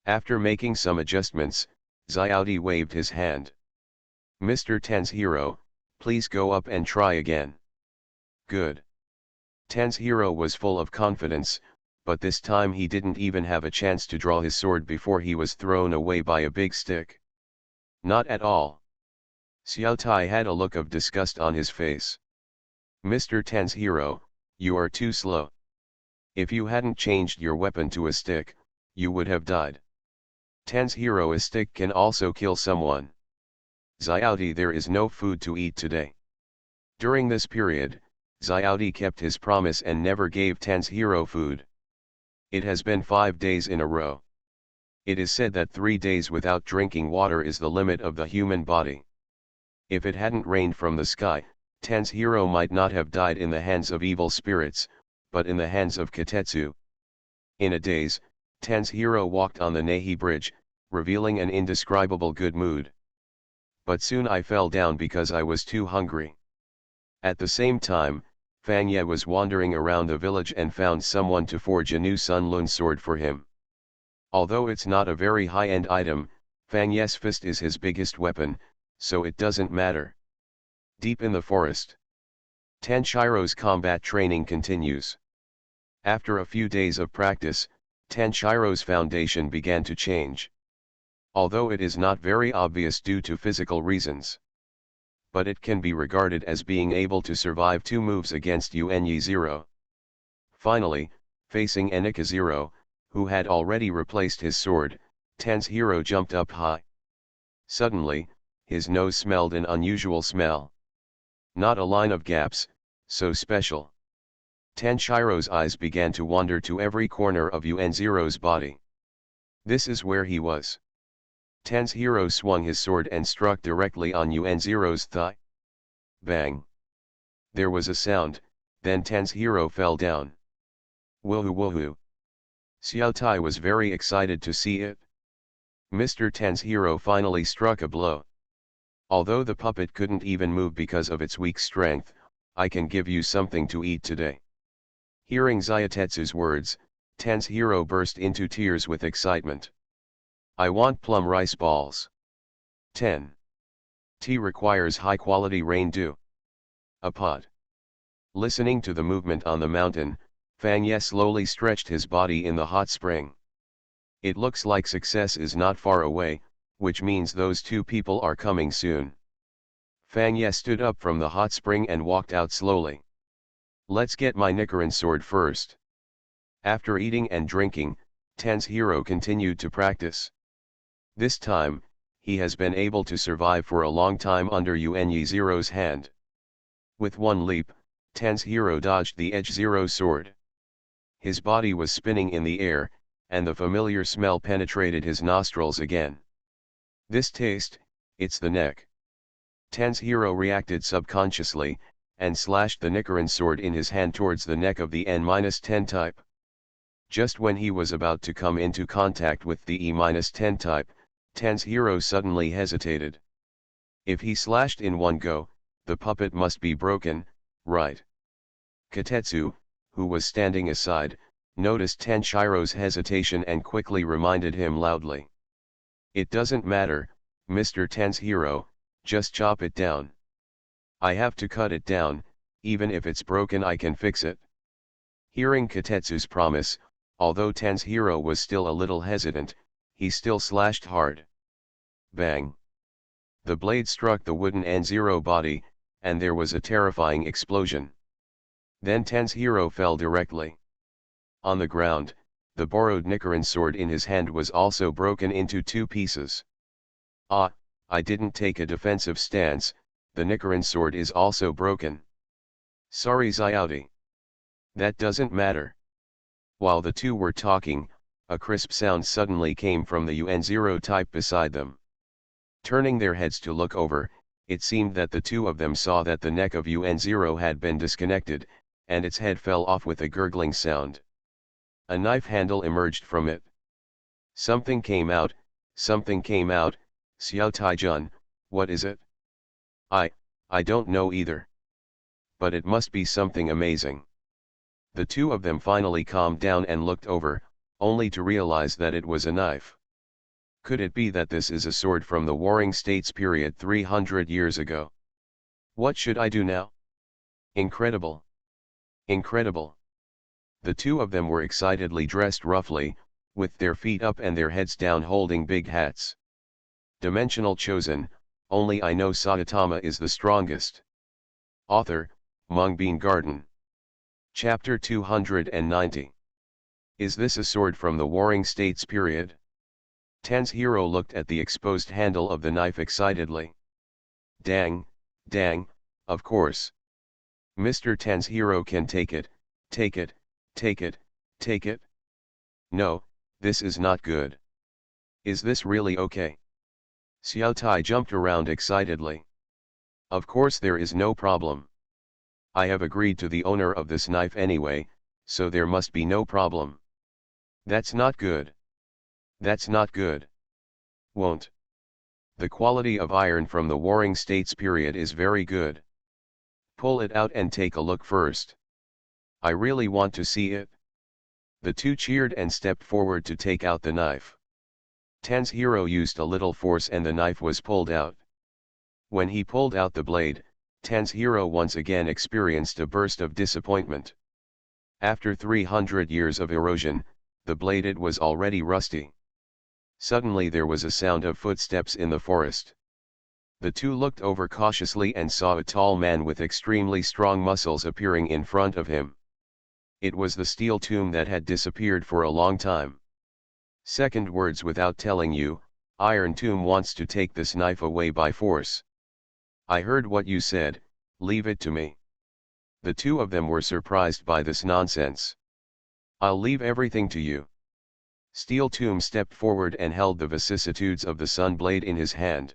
After making some adjustments, Zayati waved his hand. Mr. Ten's hero, please go up and try again. Good. Ten's hero was full of confidence, but this time he didn't even have a chance to draw his sword before he was thrown away by a big stick. Not at all. Xiao Tai had a look of disgust on his face. Mr. Ten's hero, you are too slow. If you hadn't changed your weapon to a stick, you would have died. Ten's hero, a stick can also kill someone. Zayati, there is no food to eat today. During this period, Zayati kept his promise and never gave Ten's hero food. It has been 5 days in a row. It is said that 3 days without drinking water is the limit of the human body. If it hadn't rained from the sky, Ten's hero might not have died in the hands of evil spirits, but in the hands of Katetsu. In a daze, Ten's hero walked on the Nehi bridge, revealing an indescribable good mood. But soon I fell down because I was too hungry. At the same time, Fang Ye was wandering around the village and found someone to forge a new Sunlun sword for him. Although it's not a very high-end item, Fang Ye's fist is his biggest weapon, so it doesn't matter. Deep in the forest, Tenshiro's combat training continues. After a few days of practice, Tenshiro's foundation began to change. Although it is not very obvious due to physical reasons. But it can be regarded as being able to survive 2 moves against Unyi 0. Finally, facing Enika 0, who had already replaced his sword, Ten's hero jumped up high. Suddenly, his nose smelled an unusual smell. Not a line of gaps, so special. Tenshiro's eyes began to wander to every corner of UN0's body. This is where he was. Ten's hero swung his sword and struck directly on UN0's thigh. Bang! There was a sound, then Ten's hero fell down. Woohoo woohoo! Xiao Tai was very excited to see it. Mr. Ten's hero finally struck a blow. Although the puppet couldn't even move because of its weak strength, I can give you something to eat today. Hearing Zayatetsu's words, Ten's hero burst into tears with excitement. I want plum rice balls. 10. Tea requires high-quality rain dew. A pot. Listening to the movement on the mountain, Fang Ye slowly stretched his body in the hot spring. It looks like success is not far away, which means those two people are coming soon. Fang Ye stood up from the hot spring and walked out slowly. Let's get my Nichiren sword first. After eating and drinking, Ten's hero continued to practice. This time, he has been able to survive for a long time under Yuan Zero's hand. With one leap, Ten's hero dodged the Edge Zero sword. His body was spinning in the air, and the familiar smell penetrated his nostrils again. This taste, it's the neck. Ten's hero reacted subconsciously, and slashed the Nichiren sword in his hand towards the neck of the N-10 type. Just when he was about to come into contact with the E-10 type, Ten's hero suddenly hesitated. If he slashed in one go, the puppet must be broken, right? Katetsu, who was standing aside, noticed Tenshiro's hesitation and quickly reminded him loudly. It doesn't matter, Mr. Ten's hero, just chop it down. I have to cut it down, even if it's broken I can fix it. Hearing Katetsu's promise, although Ten's hero was still a little hesitant, he still slashed hard. Bang! The blade struck the wooden N0 body, and there was a terrifying explosion. Then Ten's hero fell directly. On the ground, the borrowed Nichiren sword in his hand was also broken into two pieces. Ah, I didn't take a defensive stance, the Nichiren sword is also broken. Sorry Xiaoti. That doesn't matter. While the two were talking, a crisp sound suddenly came from the UN0 type beside them. Turning their heads to look over, it seemed that the two of them saw that the neck of UN0 had been disconnected, and its head fell off with a gurgling sound. A knife handle emerged from it. Something came out, Xiao Taijun, what is it? I don't know either. But it must be something amazing. The two of them finally calmed down and looked over, only to realize that it was a knife. Could it be that this is a sword from the Warring States period 300 years ago? What should I do now? Incredible! Incredible! The two of them were excitedly dressed roughly, with their feet up and their heads down holding big hats. Dimensional Chosen, only I know Saitama is the strongest. Author, Mungbean Garden. Chapter 290. Is this a sword from the Warring States period? Ten's hero looked at the exposed handle of the knife excitedly. Dang, of course. Mr. Ten's hero can take it, take it. No, this is not good. Is this really okay? Xiao Tai jumped around excitedly. Of course there is no problem. I have agreed to the owner of this knife anyway, so there must be no problem. That's not good. That's not good. Won't. The quality of iron from the Warring States period is very good. Pull it out and take a look first. I really want to see it. The two cheered and stepped forward to take out the knife. Ten's hero used a little force and the knife was pulled out. When he pulled out the blade, Ten's hero once again experienced a burst of disappointment. After 300 years of erosion, the blade was already rusty. Suddenly there was a sound of footsteps in the forest. The two looked over cautiously and saw a tall man with extremely strong muscles appearing in front of him. It was the steel tomb that had disappeared for a long time. Second words without telling you, Iron Tomb wants to take this knife away by force. I heard what you said, leave it to me. The two of them were surprised by this nonsense. I'll leave everything to you. Steel Tomb stepped forward and held the vicissitudes of the Sun Blade in his hand.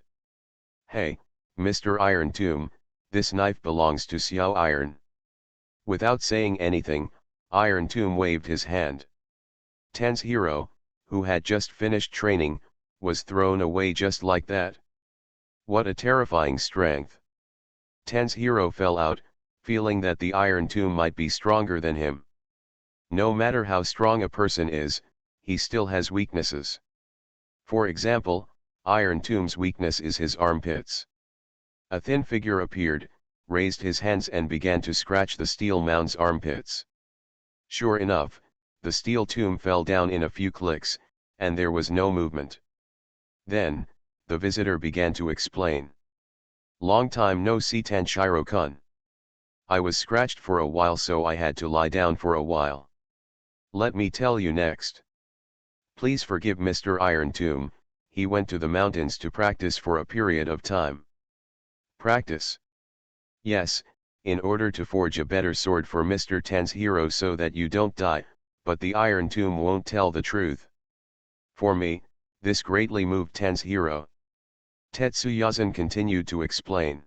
Hey, Mr. Iron Tomb, this knife belongs to Xiao Iron. Without saying anything, Iron Tomb waved his hand. Ten's hero, who had just finished training, was thrown away just like that. What a terrifying strength. Ten's hero fell out, feeling that the Iron Tomb might be stronger than him. No matter how strong a person is, he still has weaknesses. For example, Iron Tomb's weakness is his armpits. A thin figure appeared, raised his hands and began to scratch the steel mound's armpits. Sure enough, the steel tomb fell down in a few clicks, and there was no movement. Then, the visitor began to explain. Long time no see Tanjiro-kun. I was scratched for a while, so I had to lie down for a while. Let me tell you next. Please forgive Mr. Iron Tomb, he went to the mountains to practice for a period of time. Practice? Yes, in order to forge a better sword for Mr. Tanjiro so that you don't die, but the Iron Tomb won't tell the truth. For me, this greatly moved Tanjiro. Tetsuyazan continued to explain.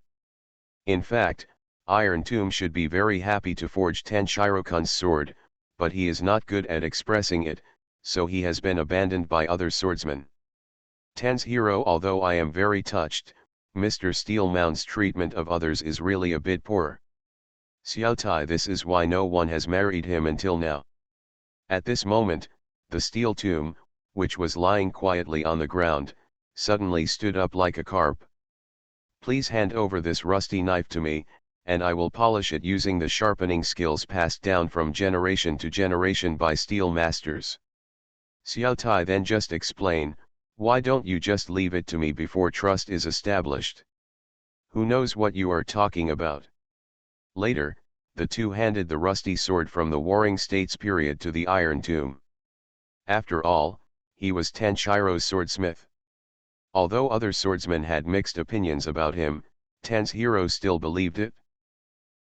In fact, Iron Tomb should be very happy to forge Tanjiro-kun's sword, but he is not good at expressing it, so he has been abandoned by other swordsmen. Tanjiro, although I am very touched, Mr. Steel Mound's treatment of others is really a bit poor. Xiaotai, this is why no one has married him until now. At this moment, the steel tomb, which was lying quietly on the ground, suddenly stood up like a carp. Please hand over this rusty knife to me, and I will polish it using the sharpening skills passed down from generation to generation by steel masters. Xiaotai then just explain, why don't you just leave it to me before trust is established? Who knows what you are talking about? Later, the two handed the rusty sword from the Warring States period to the Iron Tomb. After all, he was Tanjiro's swordsmith. Although other swordsmen had mixed opinions about him, Tanjiro still believed it.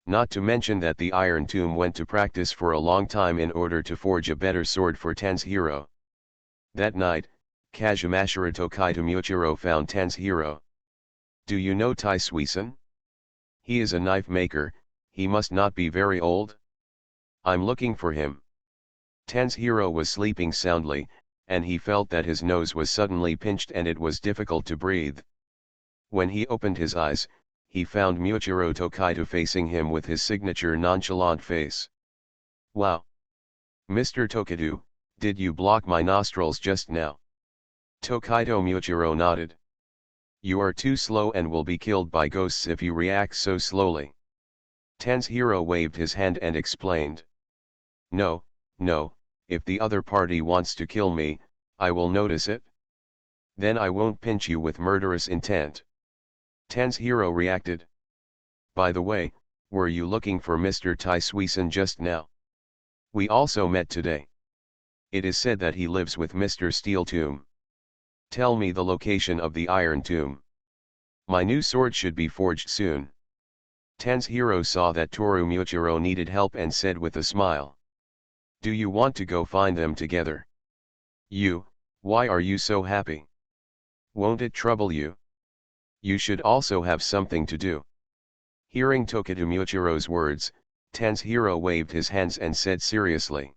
Not to mention that the Iron Tomb went to practice for a long time in order to forge a better sword for Tanjiro. That night, Kazumashiro Tokai Muichiro found Tanjiro. Do you know Tai Suisun? He is a knife maker, he must not be very old? I'm looking for him. Tanjiro was sleeping soundly, and he felt that his nose was suddenly pinched and it was difficult to breathe. When he opened his eyes, he found Muichiro Tokaido facing him with his signature nonchalant face. Wow! Mr. Tokaido, did you block my nostrils just now? Tokaido Muichiro nodded. You are too slow and will be killed by ghosts if you react so slowly. Tanjiro waved his hand and explained. No, no, if the other party wants to kill me, I will notice it. Then I won't pinch you with murderous intent. Tanjiro reacted. By the way, were you looking for Mr. Tai Suisun just now? We also met today. It is said that he lives with Mr. Steel Tomb. Tell me the location of the Iron Tomb. My new sword should be forged soon. Tanjiro saw that Toru Muichiro needed help and said with a smile. Do you want to go find them together? Why are you so happy? Won't it trouble you? You should also have something to do. Hearing Tokaido Muichiro's words, Tanjiro waved his hands and said seriously.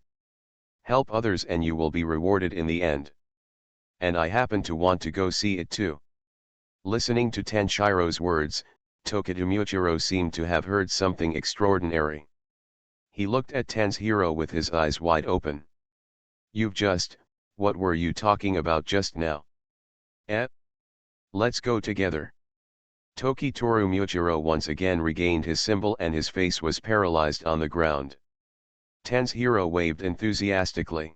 Help others and you will be rewarded in the end. And I happen to want to go see it too. Listening to Tanjiro's words, Tokaido Muichiro seemed to have heard something extraordinary. He looked at Tanjiro with his eyes wide open. What were you talking about just now? Let's go together. Toru Muichiro once again regained his symbol and his face was paralyzed on the ground. Tanjiro waved enthusiastically.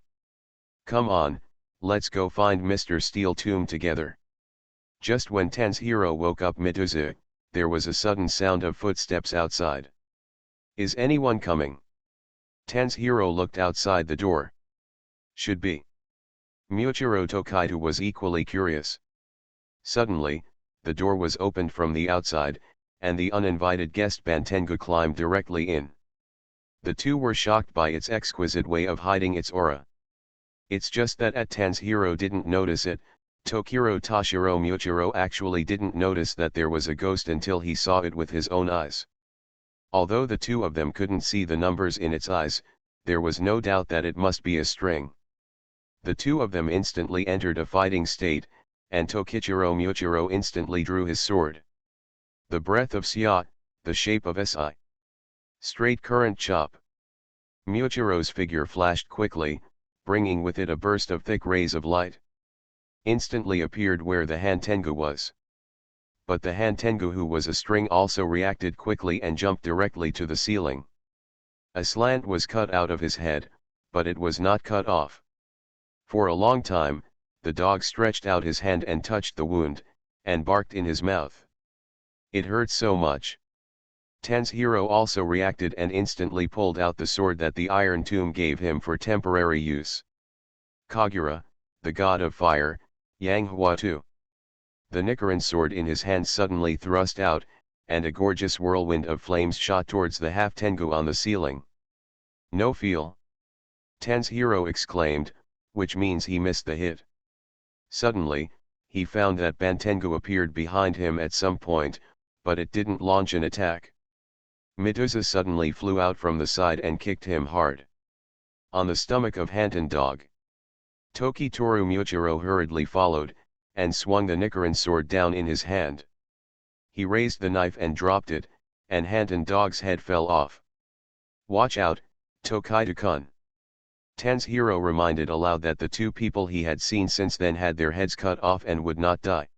Come on, let's go find Mr. Steel Tomb together. Just when Tanjiro woke up Mituzu, there was a sudden sound of footsteps outside. Is anyone coming? Tanjiro looked outside the door. Should be. Muichiro Tokaido was equally curious. Suddenly, the door was opened from the outside, and the uninvited guest Bantengu climbed directly in. The two were shocked by its exquisite way of hiding its aura. It's just that Tanjiro didn't notice it, Tokiro Toshiro Muichiro actually didn't notice that there was a ghost until he saw it with his own eyes. Although the two of them couldn't see the numbers in its eyes, there was no doubt that it must be a string. The two of them instantly entered a fighting state, and Tokichiro Muichiro instantly drew his sword. The breath of Sia, the shape of Si. Straight current chop. Muichiro's figure flashed quickly, bringing with it a burst of thick rays of light. Instantly appeared where the Hantengu was. But the Hantengu, who was a string, also reacted quickly and jumped directly to the ceiling. A slant was cut out of his head, but it was not cut off. For a long time, the dog stretched out his hand and touched the wound, and barked in his mouth. It hurt so much. Tanjiro also reacted and instantly pulled out the sword that the Iron Tomb gave him for temporary use. Kagura, the god of fire, Yanghua too. The Nichiren sword in his hand suddenly thrust out, and a gorgeous whirlwind of flames shot towards the half-tengu on the ceiling. No feel. Tanjiro exclaimed, which means he missed the hit. Suddenly, he found that Bantengu appeared behind him at some point, but it didn't launch an attack. Mituza suddenly flew out from the side and kicked him hard on the stomach of Hanten dog. Tokitoru Muichiro hurriedly followed, and swung the Nichiren sword down in his hand. He raised the knife and dropped it, and Hanten dog's head fell off. "Watch out, Tokaido-kun." Tanjiro reminded aloud that the two people he had seen since then had their heads cut off and would not die.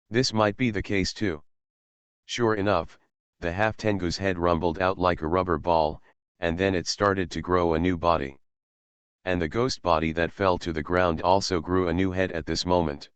This might be the case too. Sure enough, the half-tengu's head rumbled out like a rubber ball, and then it started to grow a new body. And the ghost body that fell to the ground also grew a new head at this moment.